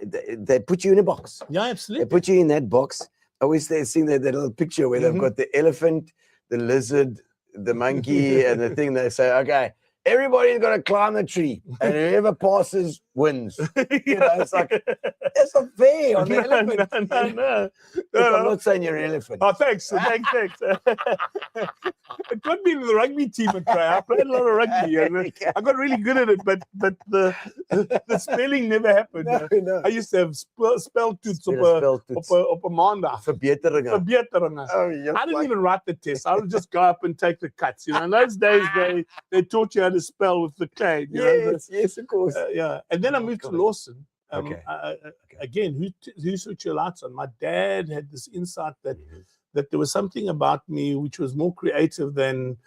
they put you in a box. Yeah, absolutely. They put you in that box. I always seen that little picture where they've got the elephant, the lizard, the monkey, and the thing. They say, okay, everybody's got to climb the tree, and whoever passes wins. It's like, that's not fair on the elephant. No. I'm not saying you're an elephant. Oh, thanks. It got me in the rugby team at Grey. I played a lot of rugby, and I got really good at it, but the spelling never happened. No. I used to have spell toets op 'n maandag. Verbeteringen. I didn't even write the test. I would just go up and take the cuts. In those days, they taught you how to spell with the clay. Yes, of course. And then I moved to Lawson. Again, who switched your lights on? My dad had this insight that there was something about me which was more creative than,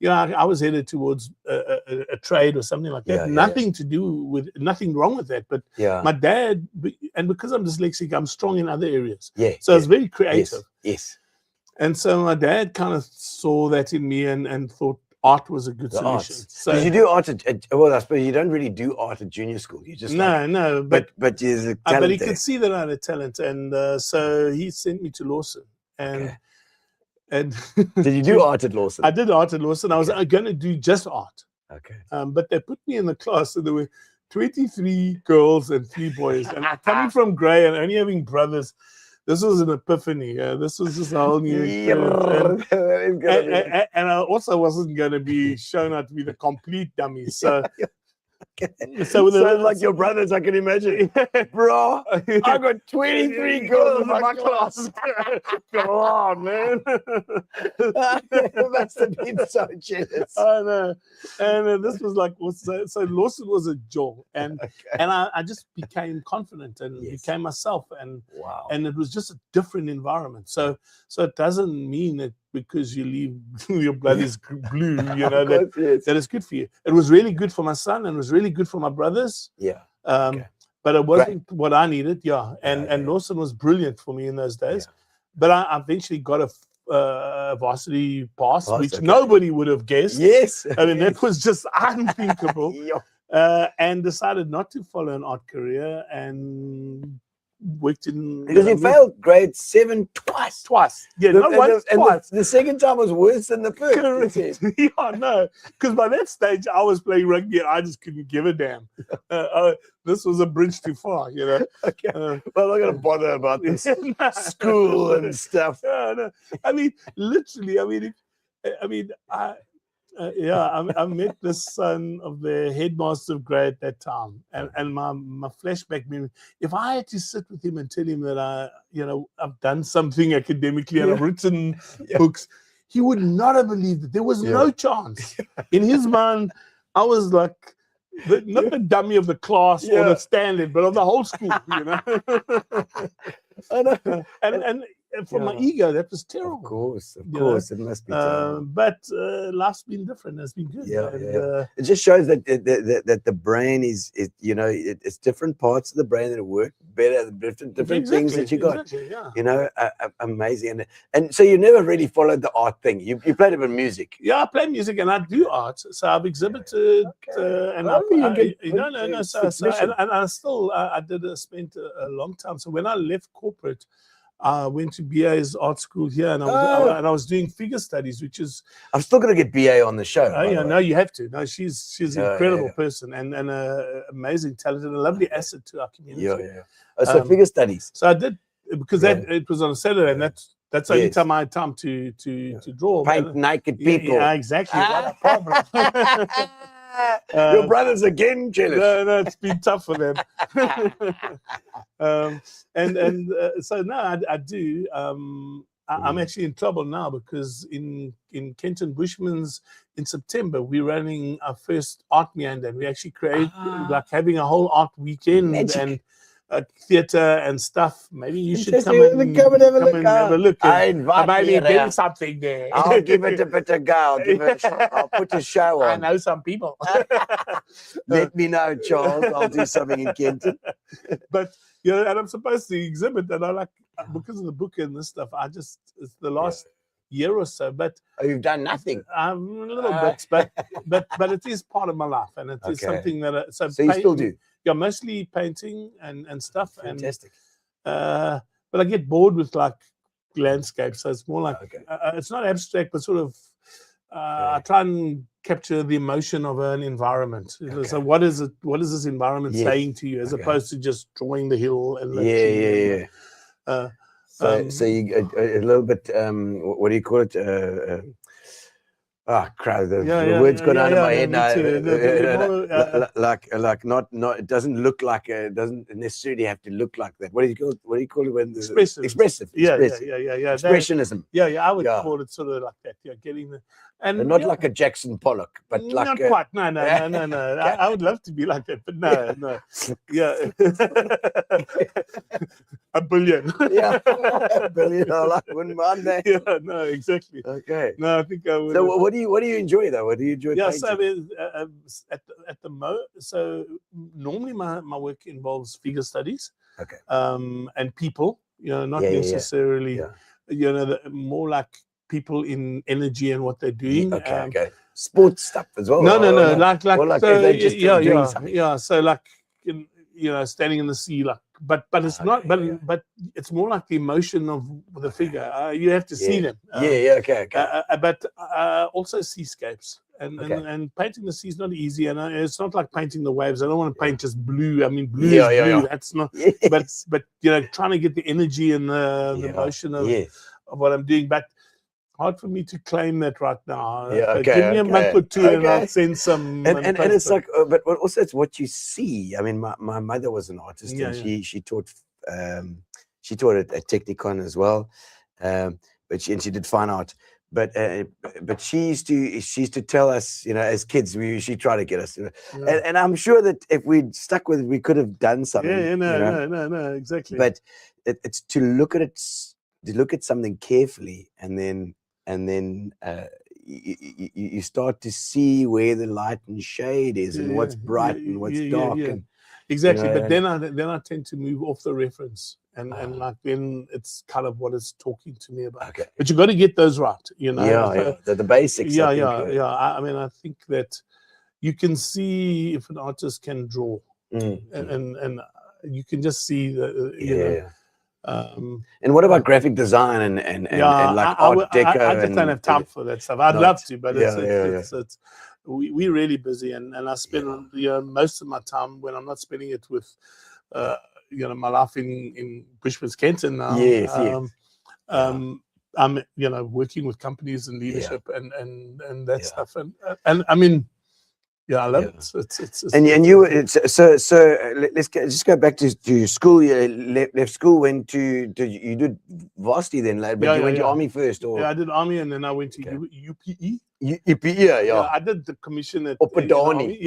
I was headed towards a trade or something like that. Nothing wrong with that. But my dad, and because I'm dyslexic, I'm strong in other areas. So it's very creative. Yes. And so my dad kind of saw that in me and thought art was a good solution. So you do art I suppose you don't really do art at junior school. You just but there's a talent but he could see that I had a talent, and so he sent me to Lawson. And did you do art at Lawson? I did art at Lawson. I was going to do just art. Okay. But they put me in the class, and there were 23 girls and 3 boys. And coming from Grey and only having brothers, this was an epiphany. This was just a whole new experience. And I also wasn't going to be shown out to be the complete dummy. So, so like your brothers, I can imagine. Bro, I got 23 girls in my class. Come on, man. You must have been so jealous. I know. And this was like, so Lawson was a jaw. And I just became confident and became myself. And it was just a different environment. So it doesn't mean that because you leave your blood is blue, that is good for you. It was really good for my son, and it was really good for my brothers. But it wasn't what I needed. And Lawson was brilliant for me in those days. But I eventually got a varsity pass, which nobody would have guessed. Yes. I mean, that was just unthinkable. And decided not to follow an art career and worked in Because he failed grade 7 twice. Yeah, not once, twice. The second time was worse than the first. Correct. Yeah, no, because by that stage I was playing rugby and I just couldn't give a damn. This was a bridge too far, you know. Okay. Well, I'm not going to bother about this school and stuff. No. I mean, literally. I met the son of the headmaster of grade at that time, and my flashback memory. If I had to sit with him and tell him that I've done something academically and I've written books, he would not have believed it. There was no chance. In his mind, I was like not the dummy of the class or the standard, but of the whole school. You know. I know. And for my ego, that was terrible. Of course, it must be terrible. But life's been different. It's been good. It just shows that the brain is it's different parts of the brain that work better, different things that you got. You know, amazing. And so you never really followed the art thing. You played a bit of music. Yeah, I play music and I do art. So I've exhibited and I spent a long time. So when I left corporate, I went to BA's art school here, and I was doing figure studies, which is. I'm still going to get BA on the show. No, you have to. No, she's an incredible person and amazing talent and a lovely asset to our community. So figure studies. So I did because it was on a Saturday, and that's the only time I had time to draw. Paint naked people. Yeah, exactly. What a problem. Your brother's again jealous. No, it's been tough for them. So now I do. I'm actually in trouble now because in Kenton Bushman's in September we're running our first art meander. We actually create like having a whole art weekend and theatre and stuff. Maybe you should come and have a look. I invite maybe do something there. I'll give it a bit of go. I'll put a show on. I know some people. Let me know, Charles. I'll do something in Kenton. But and I'm supposed to exhibit, and I like because of the book and this stuff. It's the last year or so, but you've done nothing. A little bit, but it is part of my life, and it is something that. So you still do. Yeah, mostly painting and stuff. Fantastic. But I get bored with like landscape, so it's more like it's not abstract, but sort of I try and capture the emotion of an environment. So what is this environment saying to you, as opposed to just drawing the hill and so you a little bit what do you call it? Crap! The words got out of my head now. Like not. It doesn't look like. It doesn't necessarily have to look like that. What do you call it when expressive? Yeah. Expressionism. I would call it sort of like that. Yeah, getting the and not like a Jackson Pollock, but like not quite. No. I would love to be like that, but no. Yeah, a billion. A billion. I wouldn't mind that. Yeah, no, exactly. Okay. No, I think I would. So what do you enjoy though? What do you enjoy? Yeah, painting? so I mean, at the moment, so normally my work involves figure studies. Okay. And people, not necessarily, more like people in energy and what they're doing. Okay. Sports stuff as well. No. Like so, So like, standing in the sea, like, but it's not. But it's more like the emotion of the figure. You have to see them. Okay. But also seascapes. And painting the sea is not easy, and it's not like painting the waves. I don't want to paint just blue. I mean, blue is blue. That's not. Yes. But trying to get the energy and the emotion of what I'm doing. But hard for me to claim that right now. Give me a month or two, and I'll send some. And it's like, but also it's what you see. I mean, my mother was an artist, and she taught at Technicon as well, but she did fine art. But she used to tell us, as kids, she tried to get us, and I'm sure that if we'd stuck with it, we could have done something. No, exactly. But it's to look at something carefully, and then you start to see where the light and shade is, and what's bright and what's dark. And, exactly. But then I tend to move off the reference. And like then it's kind of what it's talking to me about. Okay. But you got to get those right, the basics. I mean, I think that you can see if an artist can draw, and you can just see the you know. And what about graphic design and like art deco? I just don't have time for that stuff. I'd love to, but it's we're really busy, and I spend you know, most of my time when I'm not spending it with you know, my life in Bushman's Kenton now. I'm you know, working with companies and leadership and that stuff, and I mean, I love it. It's and you so let's just go back to school. You left school, went to you did varsity then, but you went to army first, or I did army, and then I went to UPE. UPE, I did the commission at Oppadani.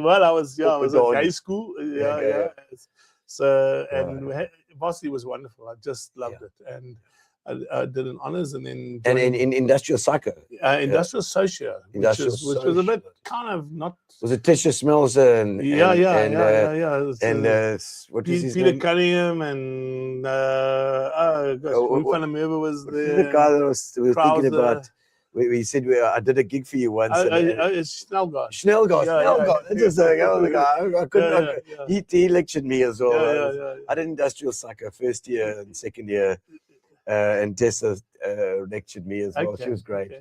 Well, I was at gay school. So and varsity was wonderful. I just loved it, and I did an honors, and then in industrial psycho, industrial socio, which was a bit kind of not. Was it Tisha Smells and what was his Peter name? Cunningham and Ruth van der Merwe was there. The guy that we were thinking about. We said I did a gig for you once. It's Snellgard. He lectured me as well. I did industrial psycho first year and second year. And Tessa lectured me as well. She was great.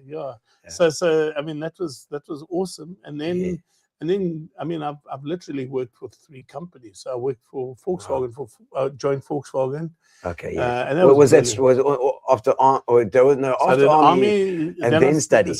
So I mean, that was awesome. And then I mean, I've literally worked for 3 companies. So I worked for Volkswagen, joined Volkswagen. Okay. And that was after or there was no after army and then studied.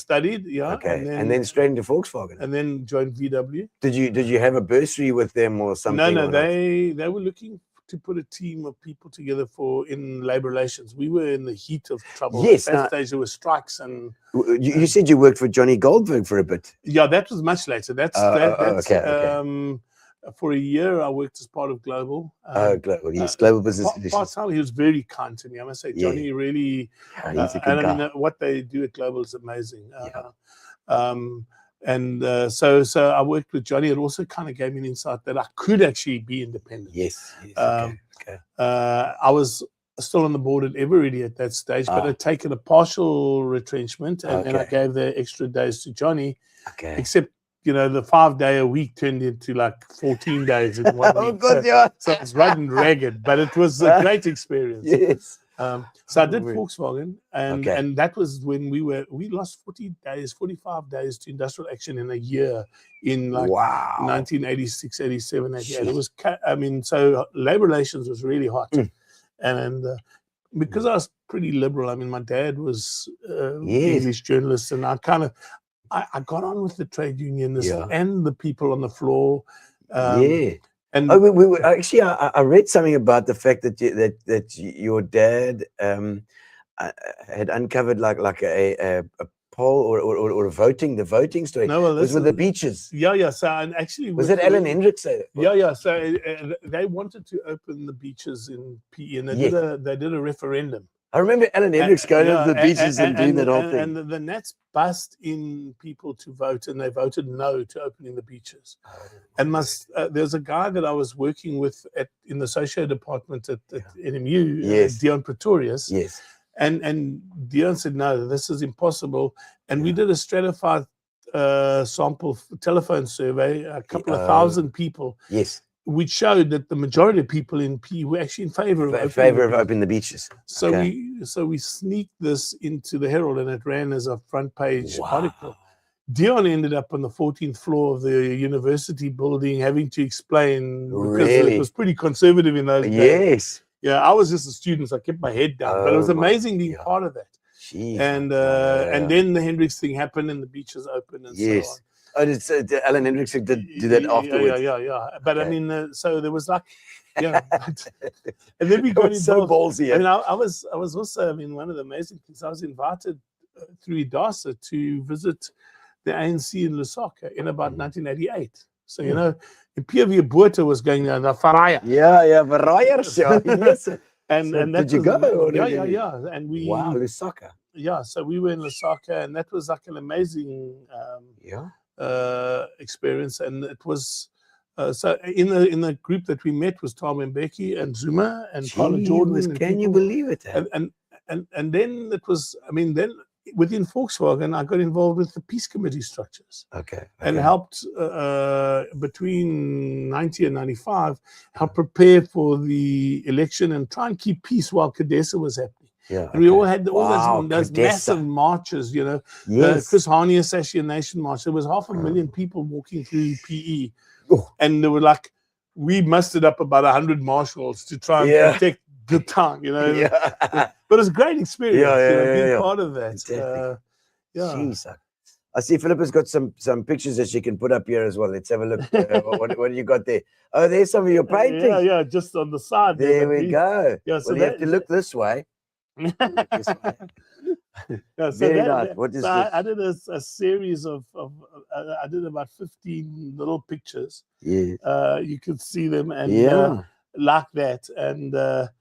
Okay. And then straight into Volkswagen. And then joined VW. Did you have a bursary with them or something? No. They were looking to put a team of people together in labor relations. We were in the heat of trouble. Yes, at that stage there were strikes, and you said you worked for Johnny Goldberg for a bit. Yeah, that was much later. That's okay. For a year I worked as part of Global. Global, yes, Global Business Part-time, he was very kind to me. I must say, Johnny really. He's a good guy. I mean, what they do at Global is amazing. So I worked with Johnny. It also kind of gave me an insight that I could actually be independent. Yes. I was still on the board at Eveready at that stage, but I'd taken a partial retrenchment, and I gave the extra days to Johnny. Except, you know, the 5-day-a-week turned into like 14 days in 1 week. So it's running ragged, but it was a great experience. Yes. So I did Volkswagen, and that was when we lost 45 days to industrial action in a year in like 1986, 87, 88. It was, I mean, so labor relations was really hot. And because I was pretty liberal, I mean, my dad was English journalist, and I kind of, I got on with the trade unionists and the people on the floor. And we actually, I read something about the fact that your dad had uncovered like a poll or the voting story. No, well, it was with the beaches. So and actually was it Alan Hendricks? So they wanted to open the beaches in PE, and they did a referendum. I remember Alan Hendricks going to the beaches and doing that whole thing. And the Nats bust in people to vote, and they voted no to opening the beaches. And there's a guy that I was working with in the socio department at NMU, Dion Pretorius. Yes. And Dion said, no, this is impossible. And we did a stratified sample telephone survey, a couple of thousand people. Yes. Which showed that the majority of people in P were actually in favor of opening the beaches. So we sneaked this into the Herald, and it ran as a front page article. Dion ended up on the 14th floor of the university building having to explain because it was pretty conservative in those days. Yes. Yeah, I was just a student, so I kept my head down. But it was amazing being part of that. Jeez. And then the Hendricks thing happened, and the beaches opened, and so on. Oh, Alan Hendricks did do that afterwards. Yeah. But I mean, so there was like, and then we got involved. So ballsy. I mean, I was also, I mean, one of the amazing things, I was invited through IDASA to visit the ANC in Lusaka in about 1988. So, you know, P.V. Botha was going there, the Faraya. Yes. And did you go? Yeah. And we Lusaka. Yeah, so we were in Lusaka, and that was like an amazing experience. And it was so in the group that we met was Tom Mbeki and Zuma and Paula Jordan. Can you believe it? And then it was, I mean, then within Volkswagen, I got involved with the peace committee structures. Okay. And helped between 90 and 95, help prepare for the election and try and keep peace while Cadessa was happening. Yeah. And we all had all those Cadessa. massive marches, you know, Yes. Chris Hani Assassination March. There was 500,000 people walking through PE. Oh. And they were like, we mustered up about 100 marshals to try and protect the town, you know. Yeah. But it's a great experience, being yeah. part of that. Exactly. Yeah. Jeez. I see Philippa's got some pictures that she can put up here as well. Let's have a look. What do you got there? Oh, there's some of your paintings. Yeah, just on the side. There we go. Yeah, so well, you have to look this way. This way. Yeah, so Very nice. What is this? I did a series of I did about 15 little pictures. Yeah. You could see them and like that. And a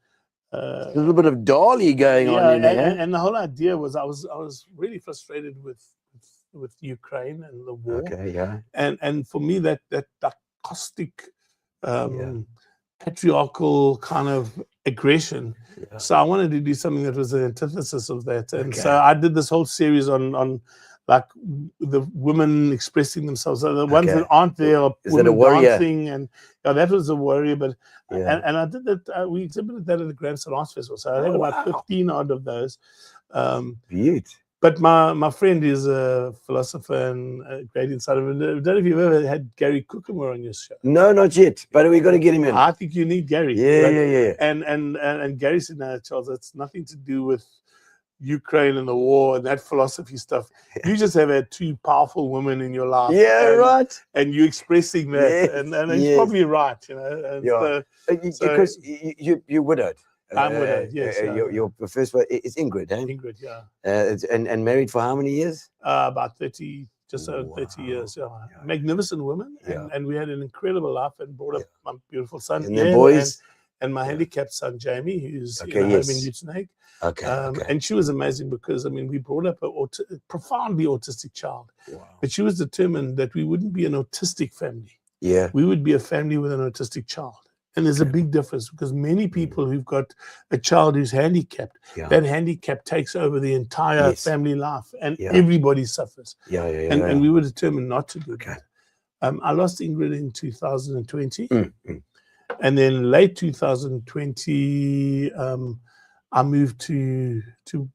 little bit of dolly going on in there. And the whole idea was I was really frustrated with Ukraine and the war. Okay, yeah. And for me that caustic patriarchal kind of aggression. Yeah. So I wanted to do something that was an antithesis of that. And so I did this whole series on like the women expressing themselves. So the ones that aren't there are women dancing, and that was a warrior. But and I did that. We exhibited that at the Grand Salon Festival. So I had about 15 odd of those. Beaut. But my friend is a philosopher and a great insider. I don't know if you've ever had Gary Kukumar on your show. No, not yet. But we got to get him in. I think you need Gary. Yeah, right? yeah. And Gary said, no, Charles, it's nothing to do with Ukraine and the war and that philosophy stuff. You just have had two powerful women in your life. Yeah, right. And you expressing that. Yes, and he's probably right, you know. And because you're widowed. I'm widowed, yes. Your first one is Ingrid, eh? Ingrid, yeah. And married for how many years? About 30, just over 30 years. Yeah. Magnificent woman. And we had an incredible life and brought up my beautiful son. And the boys? And my handicapped son, Jamie, who's home in Newton Hague. Okay. And she was amazing because, I mean, we brought up a profoundly autistic child. Wow. But she was determined that we wouldn't be an autistic family. Yeah. We would be a family with an autistic child. And there's a big difference because many people who've got a child who's handicapped, that handicap takes over the entire family life and everybody suffers. And we were determined not to do that. I lost Ingrid in 2020. And then late 2020, I moved to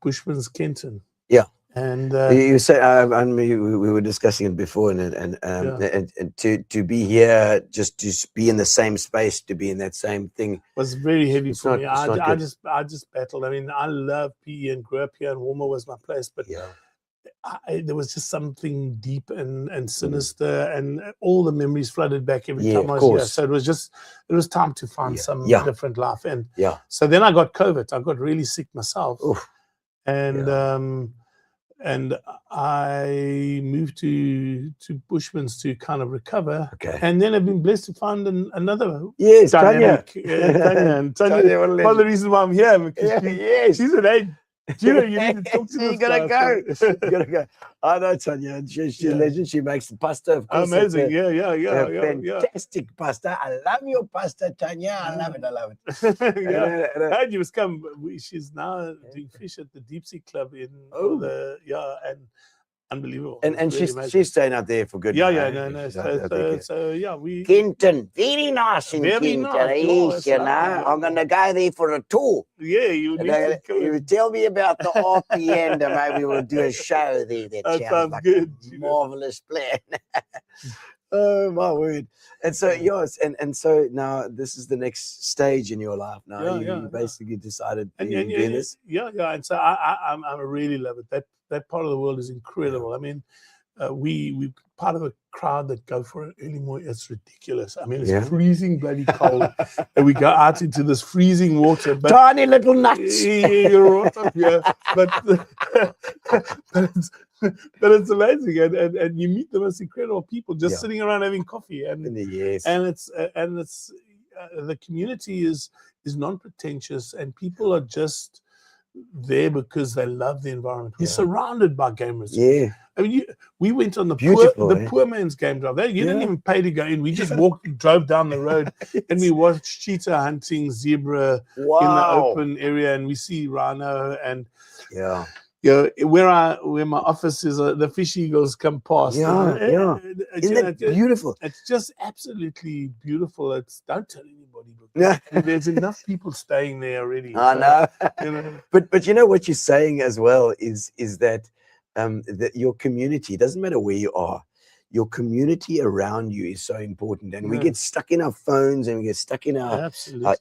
Bushman's Kenton. Yeah. And you say, we were discussing it before, and to be here, just to be in the same space, to be in that same thing was very heavy for me. I just battled. I mean, I love PE and grew up here, and Walmer was my place, but there was just something deep and sinister, and all the memories flooded back every time I was here. So it was time to find some different life. And so then I got COVID. I got really sick myself. Oof. And I moved to Bushman's to kind of recover. And then I've been blessed to find another dynamic. Tanya. Tanya, one of the reasons why I'm here, because she's an age. Gino, you need to talk to this. You gotta go. I know Tanya. She's a legend. She makes the pasta. Of course, amazing. Fantastic pasta. I love your pasta, Tanya. I love it. And you must come. She's now doing fish at the Deep Sea Club in and unbelievable. And she's staying out there for good. No. So Kenton, very nice in Kenton. Nice. You know, I'm gonna go there for a tour. Yeah, you need to come. You tell me about the RPN, and maybe we'll do a show there. That sounds like good. A marvelous plan. Oh my word! And so and so now this is the next stage in your life. Now you basically decided to do this. And so I really love it. That part of the world is incredible. I mean, we part of a crowd that go for an early morning. It's ridiculous. I mean, it's freezing bloody cold, and we go out into this freezing water. But tiny little nuts. You're right up here, but it's amazing, and you meet the most incredible people just sitting around having coffee, and it's the community is non-pretentious, and people are just there because they love the environment. We're surrounded by gamers. I mean, we went on the poor man's game drive. You didn't even pay to go in. We just drove down the road, and we watched cheetah hunting, zebra in the open area, and we see rhino, and where my office is, the fish eagles come past. Isn't that beautiful? It's just absolutely beautiful. Don't tell anybody, but there's enough people staying there already. I know. But you know what you're saying as well is that that your community, doesn't matter where you are, your community around you is so important. And we get stuck in our phones and we get stuck in our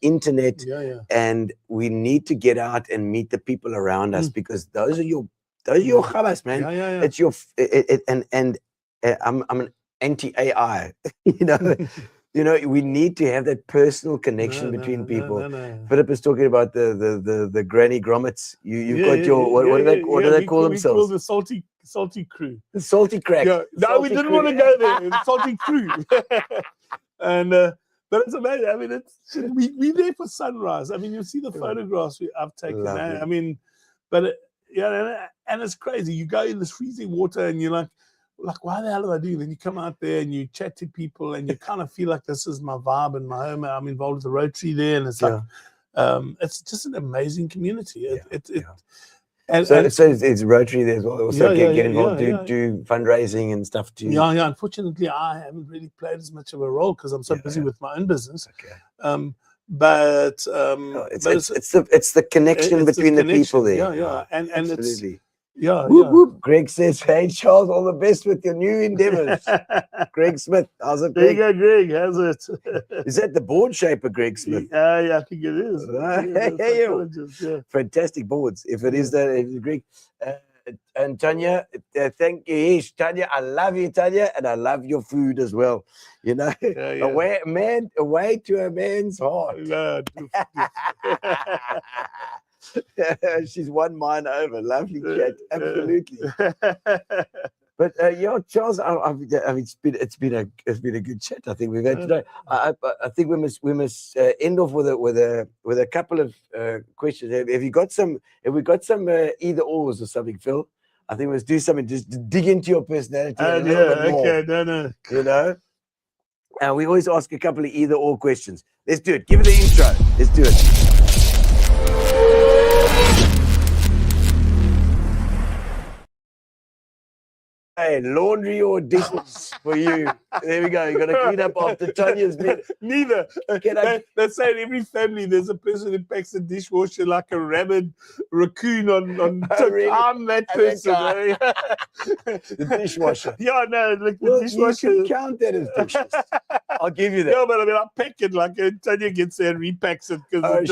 internet, and we need to get out and meet the people around us, because those are your khabas, man. It's your I'm an anti-AI, you know, we need to have that personal connection between people. Philip is talking about the granny grommets. You've got your what do they call themselves? We call the salty crew. The salty crack. Yeah. No, we didn't want to go there. The salty crew. And but it's amazing. I mean, we're there for sunrise. I mean, you see the photographs I've taken. Lovely. I mean, but and it's crazy. You go in this freezing water and you're like, why the hell do I do? Then you come out there and you chat to people and you kind of feel like this is my vibe and my home. I'm involved with the Rotary there, and it's like, it's just an amazing community. So it's Rotary there as well. Also get involved, do fundraising and stuff too. Yeah. Unfortunately, I haven't really played as much of a role because I'm so busy with my own business. But it's the connection between the people there. And absolutely. Whoop, whoop. Greg says, "Hey Charles, all the best with your new endeavors." Greg Smith, how's it? There you go, Greg. How's it? Is that the board shaper, Greg Smith? Yeah, I think it is. Fantastic boards. If it is that, Greg. And Tanya, thank you. Yes, Tanya, I love you, Tanya, and I love your food as well. You know, away to a man's heart. She's won mine over. Lovely chat, absolutely. But Charles, I mean, it's been a good chat. I think we've had today. I think we must end off with a couple of questions. Have we got some either ors or something, Phil? I think we must do something. Just dig into your personality a little bit more. No. You know, and we always ask a couple of either or questions. Let's do it. Give it the intro. Let's do it. Hey, laundry or dishes for you? There we go. You got to clean up after Tanya's bed. Neither. They say in every family there's a person who packs the dishwasher like a rabid raccoon on really? I'm that person. The dishwasher. Yeah, no, like the dishwasher. You can count that as dishes. I'll give you that. Yeah, but I mean, I pack it like Tanya gets there and repacks it because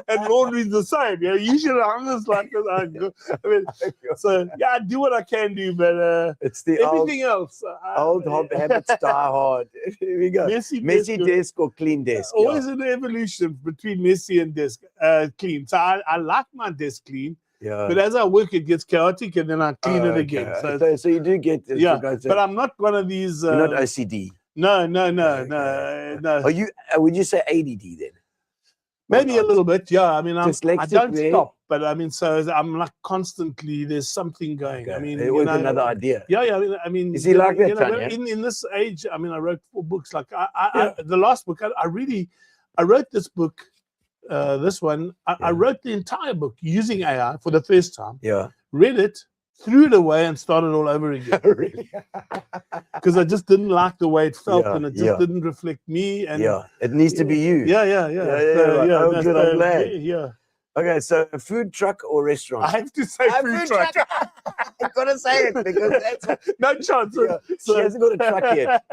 and laundry's the same. Usually I'm just like this. I mean, so I do what I can do. But it's the everything else. Old habits die hard. Here we go. Messy desk or clean desk. Always an evolution between messy and desk clean. So I like my desk clean. Yeah. But as I work, it gets chaotic, and then I clean it again. So you do get. But I'm not one of these. You're not OCD. No. Are you? Would you say ADD then? Maybe a little bit, yeah. I mean, I don't stop, but I mean, so I'm like constantly there's something going. I mean, another idea. Yeah. I mean, is he like that? Tanya? In this age, I mean, I wrote 4 books. Like the last book, I wrote this book. This one, I wrote the entire book using AI for the first time. Yeah. Read it, threw it away, and started all over again. Really? Because I just didn't like the way it felt, and it just didn't reflect me. And it needs to be you. Yeah. Oh, good. I'm glad. Yeah. Okay, so a food truck or restaurant? I have to say food truck. I've got to say it because that's no chance. She hasn't got a truck yet.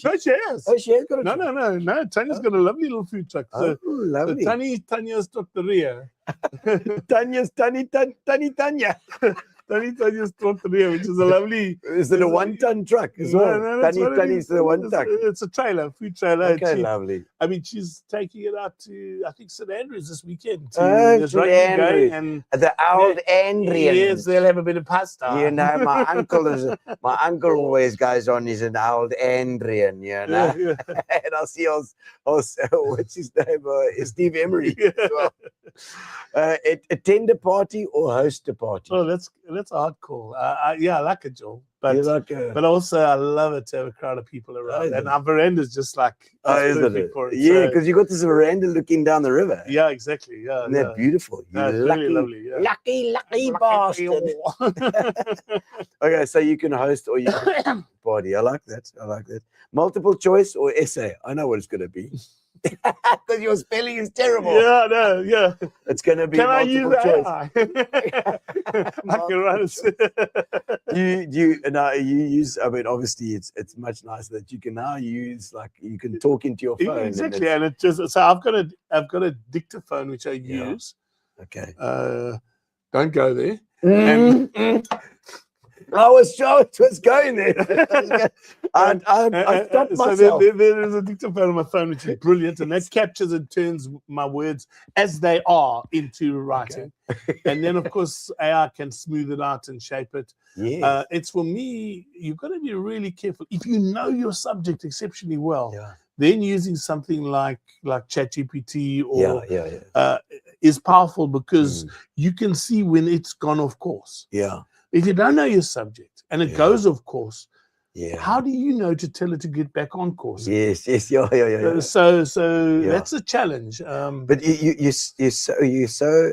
No, she has. Oh, she has got a truck. No. Tanya's got a lovely little food truck. So, lovely. Tanya's Trattoria. Tanya's Tanya. Tanya's Trattoria, which is a lovely. Is it a 1-ton truck as well? No, Tanya's the 1 ton. It's a trailer, food trailer. Okay, lovely. I mean, she's taking it out to, I think, St Andrews this weekend. St Andrews. And the old Andrian. Yes, they'll have a bit of pasta. You know, my uncle always goes on. He's an old Andrian, you know. Yeah. And I'll see what's his name? Steve Emery. As well. Attend a party or host a party? Oh, that's that's a hard call. Yeah, I like it, Joel. But You like but also I love it to have a crowd of people around. And our veranda's just like isn't perfect it? for it. Yeah, So, because you got this veranda looking down the river. yeah, exactly. Yeah. Isn't that beautiful? You No, it's lucky, really lovely. Yeah. lucky bastard. Okay, so you can host or you can party. I like that. I like that. Multiple choice or essay? I know what it's going to be. Because your spelling is terrible. Yeah, no, yeah. It's going to be Can I use multiple choice. AI? I can write it. You use. I mean, obviously, it's much nicer that you can now use, like, you can talk into your phone. Exactly, and it just so I've got a dictaphone which I use. Okay. Don't go there. I was sure it was going there. I stopped myself. So there is a dictaphone on my phone which is brilliant, and that captures and turns my words as they are into writing. Okay. And then, of course, AI can smooth it out and shape it. Yeah. It's, for me, you've got to be really careful. If you know your subject exceptionally well, then using something like ChatGPT or is powerful, because you can see when it's gone off course. Yeah. If you don't know your subject and it goes off course, Yeah. How do you know to tell it to get back on course? Yes, yes, yeah. So that's a challenge. But you're so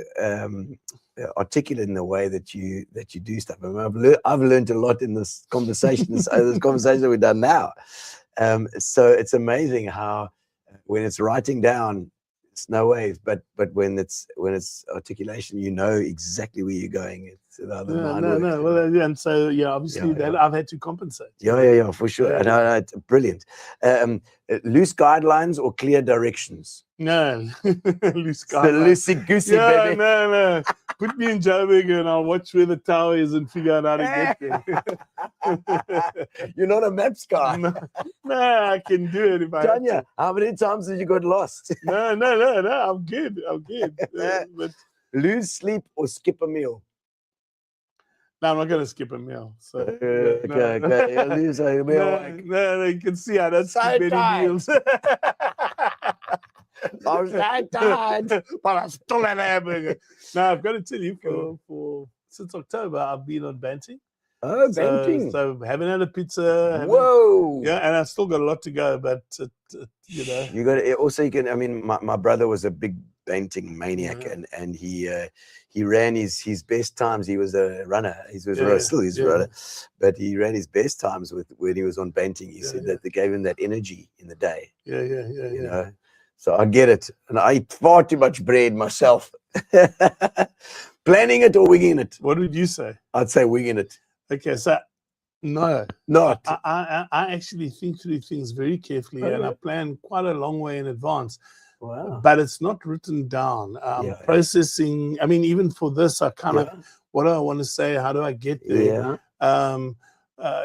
articulate in the way that you do stuff. I mean, I've learned a lot in this conversation, this conversation that we've done now. So it's amazing how when it's writing down, it's no ways, but when it's articulation, you know exactly where you're going. It's no. Well, and so obviously that I've had to compensate. Yeah, for sure. Yeah. No, it's brilliant. Loose guidelines or clear directions? No, loose The guidelines. loosey goosey, Yeah, baby. no. Put me in Joburg and I'll watch where the tower is and figure out how to get there. You're not a maps guy. No, I can do it if I have Tanya, to. how many times have you got lost? No, I'm good. But Lose sleep or skip a meal? no, I'm not going to skip a meal. So, Okay. You lose a meal. No, you can see I don't So skip any tired. meals. I'm so tired. But I still had a hamburger. Now, I've got to tell you, for since October, I've been on banting. Oh, banting. So haven't had a pizza. Whoa. Yeah, and I've still got a lot to go, but you know. You got to, also, you can, I mean, my brother was a big banting maniac, and he ran his best times. He was a runner. Still he's a runner, but he ran his best times when he was on banting. He said that they gave him that energy in the day. You know, so I get it, and I eat far too much bread myself. Planning it or winging it? What would you say? I'd say winging it. Okay, so no, not. I actually think through things very carefully, and I plan quite a long way in advance. Wow. But it's not written down. Processing. I mean, even for this, I kind of, what do I want to say? How do I get there?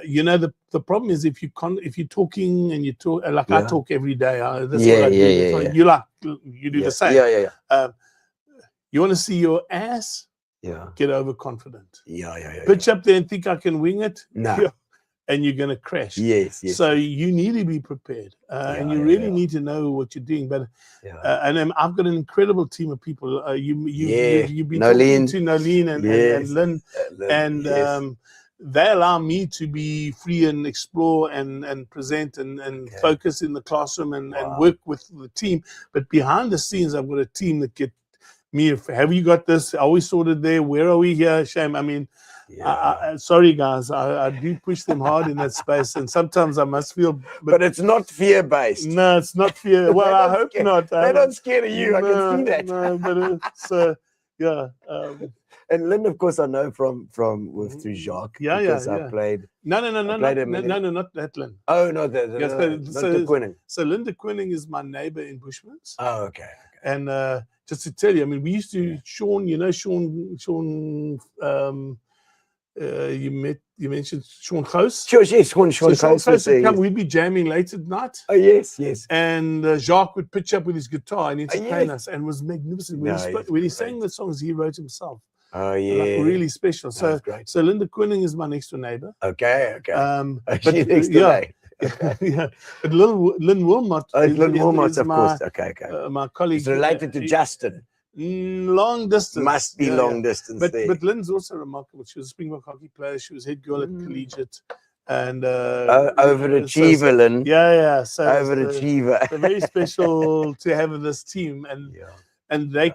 You know, the problem is if you're talking and you talk like I talk every day. That's what I do. You do the same. You want to see your ass? Get overconfident. Pitch up there and think I can wing it. No. And you're going to crash. Yes. So you need to be prepared, and you really need to know what you're doing. But and then I've got an incredible team of people. You've been talking to Nolene and Lynn, and they allow me to be free and explore and present and focus in the classroom and work with the team. But behind the scenes, I've got a team that get me. Have you got this? Are we sorted there? Where are we here? Shame. I mean. Sorry guys, I do push them hard in that space, and sometimes I must feel but it's not fear-based. No, it's not fear. Well, I hope not. They don't scare you. I can see that. No, but and Lynn, of course, I know from through Jacques. I played. No, not that Lynn. Oh no, the Quinning. So Linda Quinning is my neighbor in Bushmans. Oh, okay. And just to tell you, I mean, we used to Sean. You know Sean. You mentioned Sean Gous. Sure, yes, Sean Gous would come. We'd be jamming late at night. Oh yes. And Jacques would pitch up with his guitar and entertain us, and was magnificent. When he sang the songs, he wrote himself. Oh yeah, like really special. So Linda Quinning is my next door neighbor. Okay. But next door. But Lynn Wilmot. Lynn Wilmot, of course. Okay. My colleague. It's related to Justin. Long distance. Must be long distance there. But Lynn's also remarkable. She was a Springbok hockey player. She was head girl at collegiate. And overachiever, Lynn. Yeah. So overachiever. it's very special to have this team, and they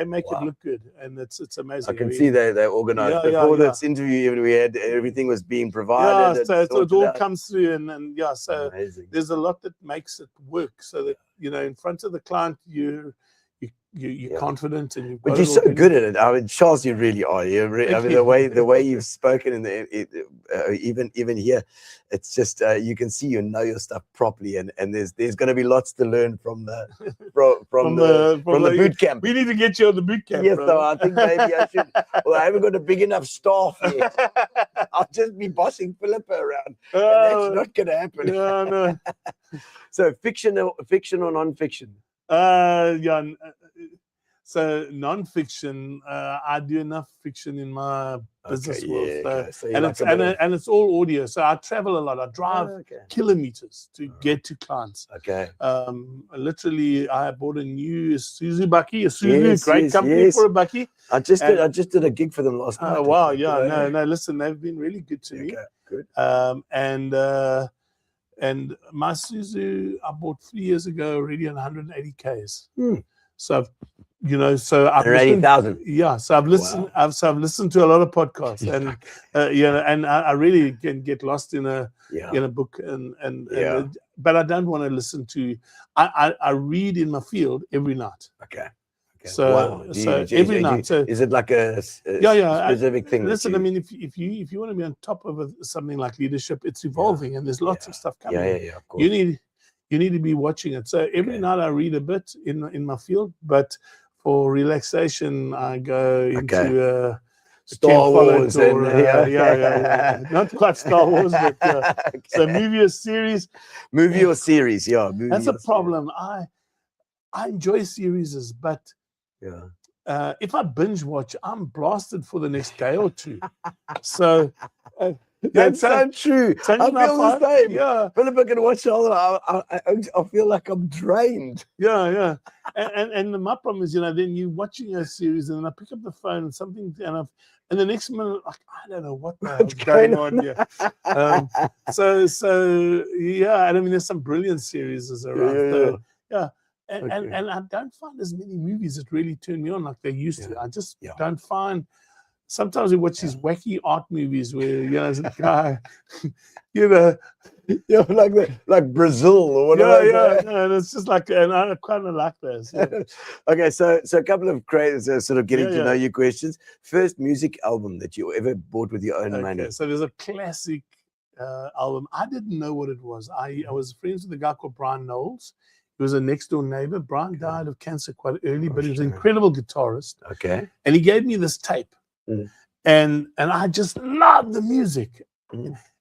make it look good, and it's amazing. I can see they organized before this interview. Even we had everything was being provided. Yeah, so it all comes through, and so amazing. There's a lot that makes it work. So that in front of the client, you're confident, and but you're so good at it. I mean, Charles, you really are. I mean, the way you've spoken, even here, it's just you can see you know your stuff properly, and there's going to be lots to learn from the boot camp. We need to get you on the boot camp. Yes, so I think maybe I should. Well, I haven't got a big enough staff yet. I'll just be bossing Philippa around, and that's not going to happen. No. So fiction or non-fiction? So non-fiction, I do enough fiction in my business world, so and it's all audio. So I travel a lot. I drive kilometers to get to clients. Okay. Literally, I bought a new Isuzu Bucky, great company for a Bucky. I just did a gig for them last night. Oh wow, no. Listen, they've been really good to me. Good. And my Isuzu I bought 3 years ago already on 180 Ks. So I've 180,000. Yeah, so I've listened. Wow. I've listened to a lot of podcasts, and and I really can get lost in a book, but I don't want to listen to. I read in my field every night. Okay. So every night. So is it like a specific thing? Listen, I mean, if you want to be on top of something like leadership, it's evolving, and there's lots of stuff coming. Yeah, of course. You need to be watching it. So every night I read a bit in my field, but for relaxation I go into Star Wars not quite Star Wars, but so movie or series. That's a problem. I enjoy series, but if I binge watch, I'm blasted for the next day or two. So that's so true. I feel the same. Yeah, Philippa can watch all. I feel like I'm drained. Yeah. And my problem is, then you're watching a series, and then I pick up the phone and something, and the next minute, like, I don't know what the hell's going on here. And I mean, there's some brilliant series around. And I don't find as many movies that really turn me on like they used to. I just don't find. Sometimes we watch these wacky art movies where there's a guy, like Brazil or whatever. And it's just like, and I kind of like those. Okay, so a couple of crazy sort of getting to know you questions. First music album that you ever bought with your own money. So there's a classic album. I didn't know what it was. I was friends with a guy called Brian Knowles. He was a next door neighbor. Brian died of cancer quite early, but he was an incredible guitarist. Okay. And he gave me this tape. And I just loved the music.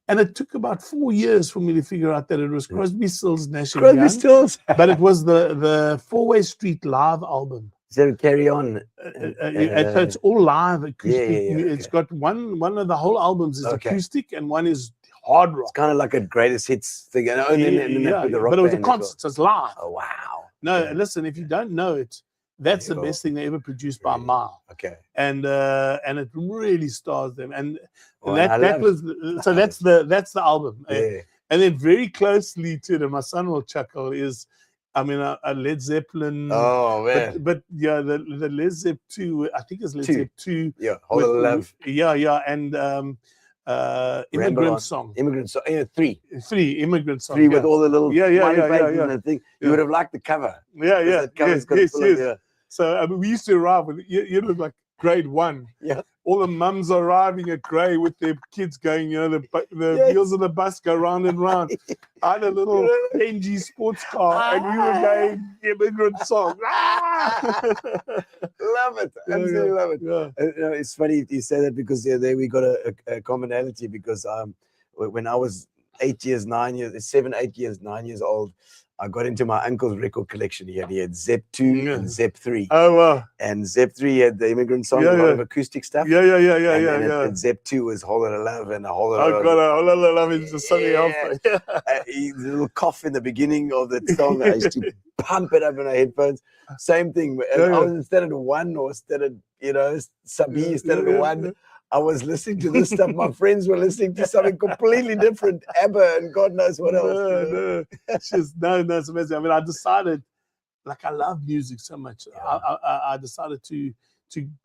And it took about 4 years for me to figure out that it was Crosby, Stills, Nash & Young. Stills. But it was the Four-Way Street live album. So carry on. So it's all live acoustic. It's got one of the whole albums is acoustic, and one is hard rock. It's kind of like a greatest hits thing. And the rock but it was a concert, so it's live. Oh, wow. No, listen, if you don't know it, that's the best thing they ever produced by a mile. Okay. And it really stars them. And that's the album. Yeah. And then very closely to them, my son will chuckle, is a Led Zeppelin. Oh man. But the Led Zeppelin 2, I think it's Led Zeppelin 2. Yeah, Whole of Love. Yeah, and Immigrant Song. Immigrant Song. 3 Immigrant Song. 3 with all the little yeah. And thing. You would have liked the cover. Yeah. Yes. So we used to arrive with you look like grade 1. Yeah. All the mums are arriving at grey with their kids going, the wheels of the bus go round and round. I had a little dingy sports car, and we were going Immigrant Song. Love it. Absolutely love it. Yeah. It's funny you say that because there we got a commonality because when I was 8 years, 9 years, 7, 8 years, 9 years old, I got into my uncle's record collection. He had Zep 2 and Zep 3. Oh, wow. And Zep 3 had the immigrant song, a lot of acoustic stuff. And Zep 2 was Whole Lot of Love and a Whole Lot of Love. Oh, God, a Whole Lot of Love is just something else. The little cough in the beginning of the song, I used to pump it up in our headphones. Same thing. I was instead of 1 or instead of, Sabi, instead of 1. I was listening to this stuff. My friends were listening to something completely different, ABBA and God knows what else. No, it's amazing. I mean, I decided, like, I love music so much. I decided to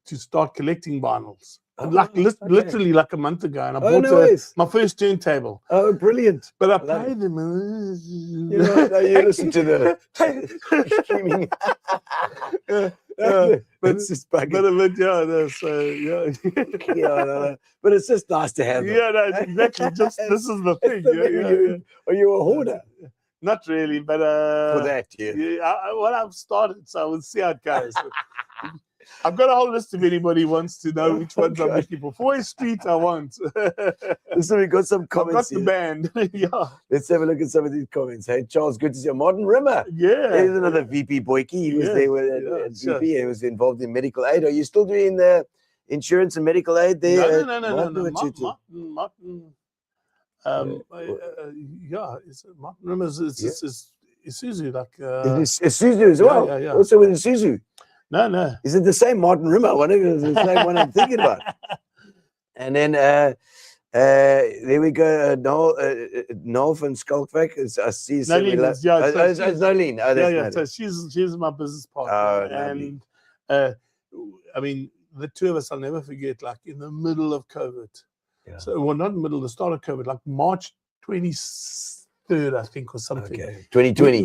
start collecting vinyls. Literally like a month ago, and I bought my first turntable. Oh, brilliant! But I played them. You listen to the streaming. But it's just bugging. But it's just nice to have. Exactly. Just this is the thing. Are you a hoarder? Not really, but for that, I've started, so we'll see how it goes. I've got a whole list if anybody wants to know which ones I'm looking for. 4 Street, I want. So we got some comments. I've got the band. Let's have a look at some of these comments. Hey, Charles, good to see you. Martin Rimmer. There's another VP boykie. He was there with VP. He was involved in medical aid. Are you still doing the insurance and medical aid there? No. Martin. Martin Rimmer is Isuzu, like. Isuzu as well. Also with Isuzu. No. Is it the same Martin Rimmer? I wonder if it's the same one I'm thinking about. And then there we go. Noel from Skulkvak. I see. Nolene, it's Nolene. So she's my business partner. And I mean, the two of us, I'll never forget, like in the middle of COVID. So, well, not in the middle, the start of COVID, like March 23rd, I think, or something. 2020.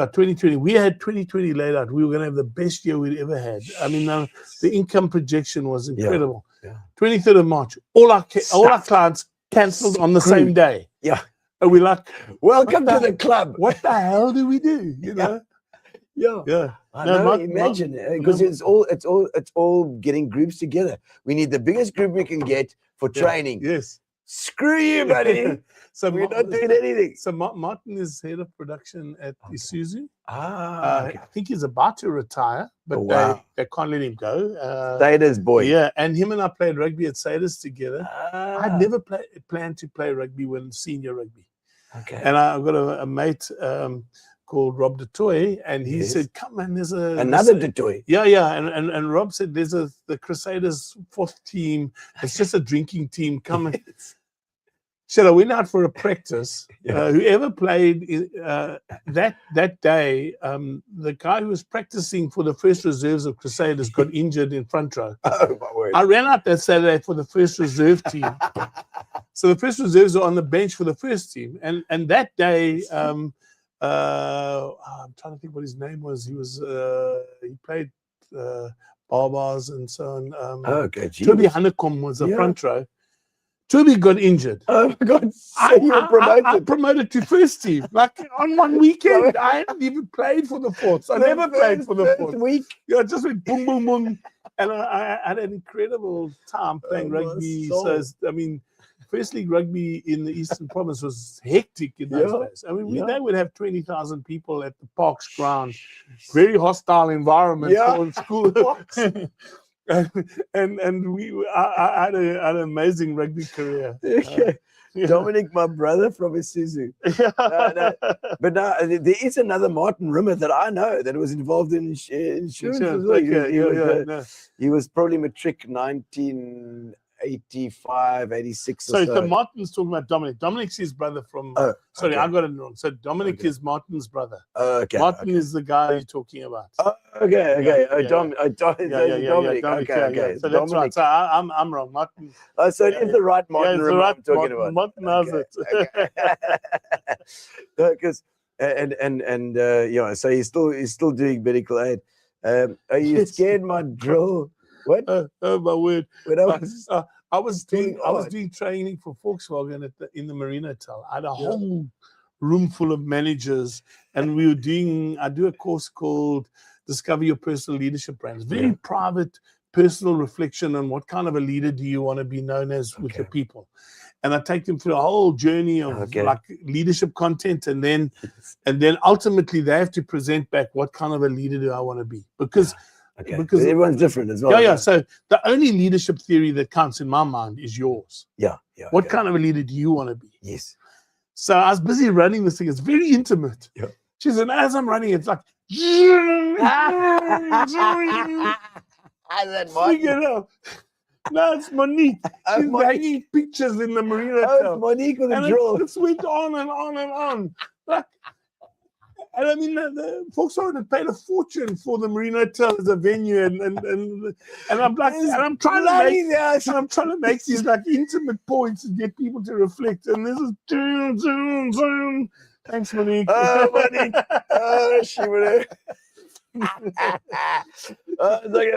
2020. We had 2020 laid out. We were going to have the best year we'd ever had. I mean, the income projection was incredible. 23rd of March, all our clients cancelled on the same day. And we're like, welcome to the club. What the hell do we do? You know? I know, imagine it, because it's all getting groups together. We need the biggest group we can get for training. Yes. Screw you, buddy. So we're not doing anything. So Martin is head of production at Isuzu. I think he's about to retire, but they can't let him go. Sada's boy. Yeah, and him and I played rugby at Sada's together. I'd never planned to play rugby when senior rugby. And I've got a mate called Rob Toit, and he said, "Come man, there's another Toit." And Rob said, "There's the Crusaders 4th team. It's just a drinking team. Come and." So I went out for a practice. Whoever played that day, the guy who was practicing for the first reserves of Crusaders got injured in front row. Oh my word! I ran out that Saturday for the first reserve team. So the first reserves are on the bench for the first team, and that day. I'm trying to think what his name was. He played Barbars and so on. Toby Hanekom was the front row. Toby got injured. Oh my God! So you were promoted. I promoted to first team. Like on one weekend, I hadn't even played for the 4th. I never played for the 4th week. Just went boom, boom, boom, and I had an incredible time playing rugby. So I mean. First League rugby in the Eastern Province was hectic in those days. I mean, they would have 20,000 people at the Parks ground, very hostile environment for school. and I had an amazing rugby career. Dominic, my brother from Isuzu. But now there is another Martin Rimmer that I know that was involved in insurance as well. He was probably matric 1985, 86 or so. So Martin's talking about Dominic. Dominic's his brother from... I got it wrong. So Dominic is Martin's brother. Martin is the guy you're talking about. Dominic. Okay. So that's right. So I'm wrong. Martin. So it is the right Martin Rimmer I'm talking about. Martin knows it. Because so he's still doing medical aid. Are you scared my drill? What? Oh my word! When I was doing training for Volkswagen in the Marina Hotel. I had a whole room full of managers, and I do a course called Discover Your Personal Leadership Brands. Very private, personal reflection on what kind of a leader do you want to be known as with your people. and I take them through a whole journey of like leadership content, and then ultimately they have to present back what kind of a leader do I want to be, because everyone's different as well. Yeah. So the only leadership theory that counts in my mind is yours. What kind of a leader do you want to be? Yes. So I was busy running this thing. It's very intimate. Yeah. She said, as I'm running, it's like, no, it's Monique. She's hanging pictures in the Marine Hotel. It's Monique with a drill. It went on and on and on. Like, and I mean, the Volkswagen had paid a fortune for the Marine Hotel as a venue, and I'm like, and I'm trying to make these like intimate points and get people to reflect. And this is zoom. Thanks, Monique. Oh, Monique. Oh, she would have.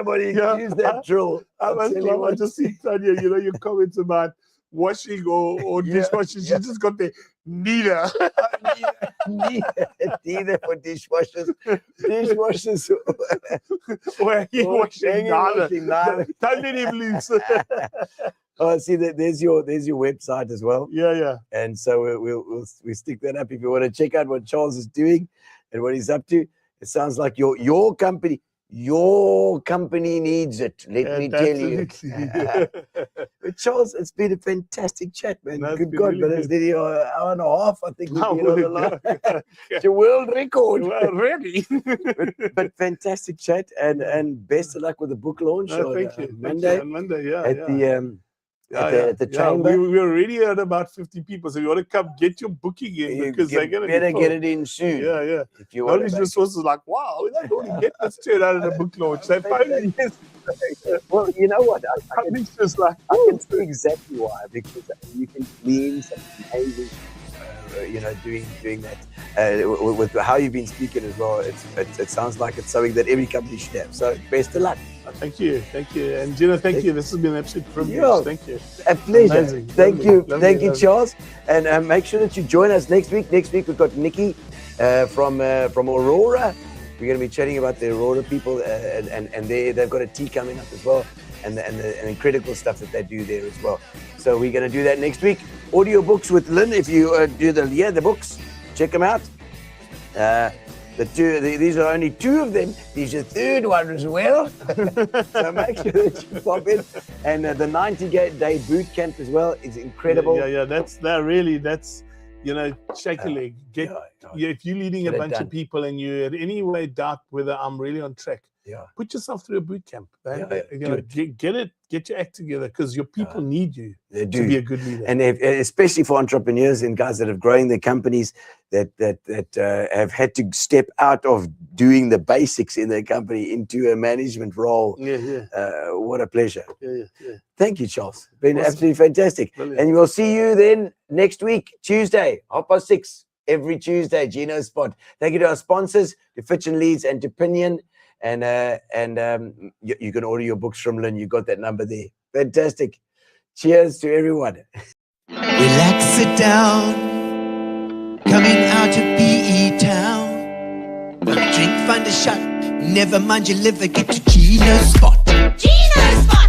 Monique, use that drill. I just see Tanya, your comments about washing or dishwashing. She just got the neither. Neither for dishwashers. Dishwashers. Washing nada. Don't let him loose. Oh, see, there's your website as well. Yeah. And so we'll stick that up if you want to check out what Charles is doing and what he's up to. It sounds like your company needs it. Let me tell you. But Charles, it's been a fantastic chat, man. Good God, really but it's nearly an hour and a half. I think we've been on the line. It's a world record. Well, really. but fantastic chat, and best of luck with the book launch on thank you. Monday. On Monday, At the chamber. We're already at about 50 people, so you want to come get your booking in, because they're going to better get it in soon. Yeah. If you want to resources like, wow, we don't really get this turn out of the book launch. They finally. Well, you know what? I can see exactly why, because you can glean some amazing, doing that. With how you've been speaking as well, it sounds like it's something that every company should have. So best of luck. Thank you. And Gino, thank you. This has been an absolute privilege. Yeah, thank you. A pleasure. Amazing. Thank you, Charles. And make sure that you join us next week. Next week we've got Nikki from Aurora. We're going to be chatting about the Aurora people, and they've got a tea coming up as well, and the incredible stuff that they do there as well. So we're going to do that next week. Audio books with Lynn. If you do the books, check them out. These are only two of them. There's a third one as well. So make sure that you pop in. And the 90-day boot camp as well is incredible. Yeah. That's shake a leg. If you're leading a bunch of people and you in any way doubt whether I'm really on track, put yourself through a boot camp. Get your act together, because your people need you to be a good leader. And especially for entrepreneurs and guys that have growing their companies that have had to step out of doing the basics in their company into a management role. What a pleasure. Thank you, Charles. Been absolutely fantastic. Brilliant. And we'll see you then next week, Tuesday, 6:30, every Tuesday, Gino's Spot. Thank you to our sponsors, to Fitch and Leeds and to Pinion. And you can order your books from Lynn. You got that number there. Fantastic. Cheers to everyone. Relax, sit down. Coming out of PE town. One drink, find a shot. Never mind your liver, get to Gino's Spot. Gino's Spot.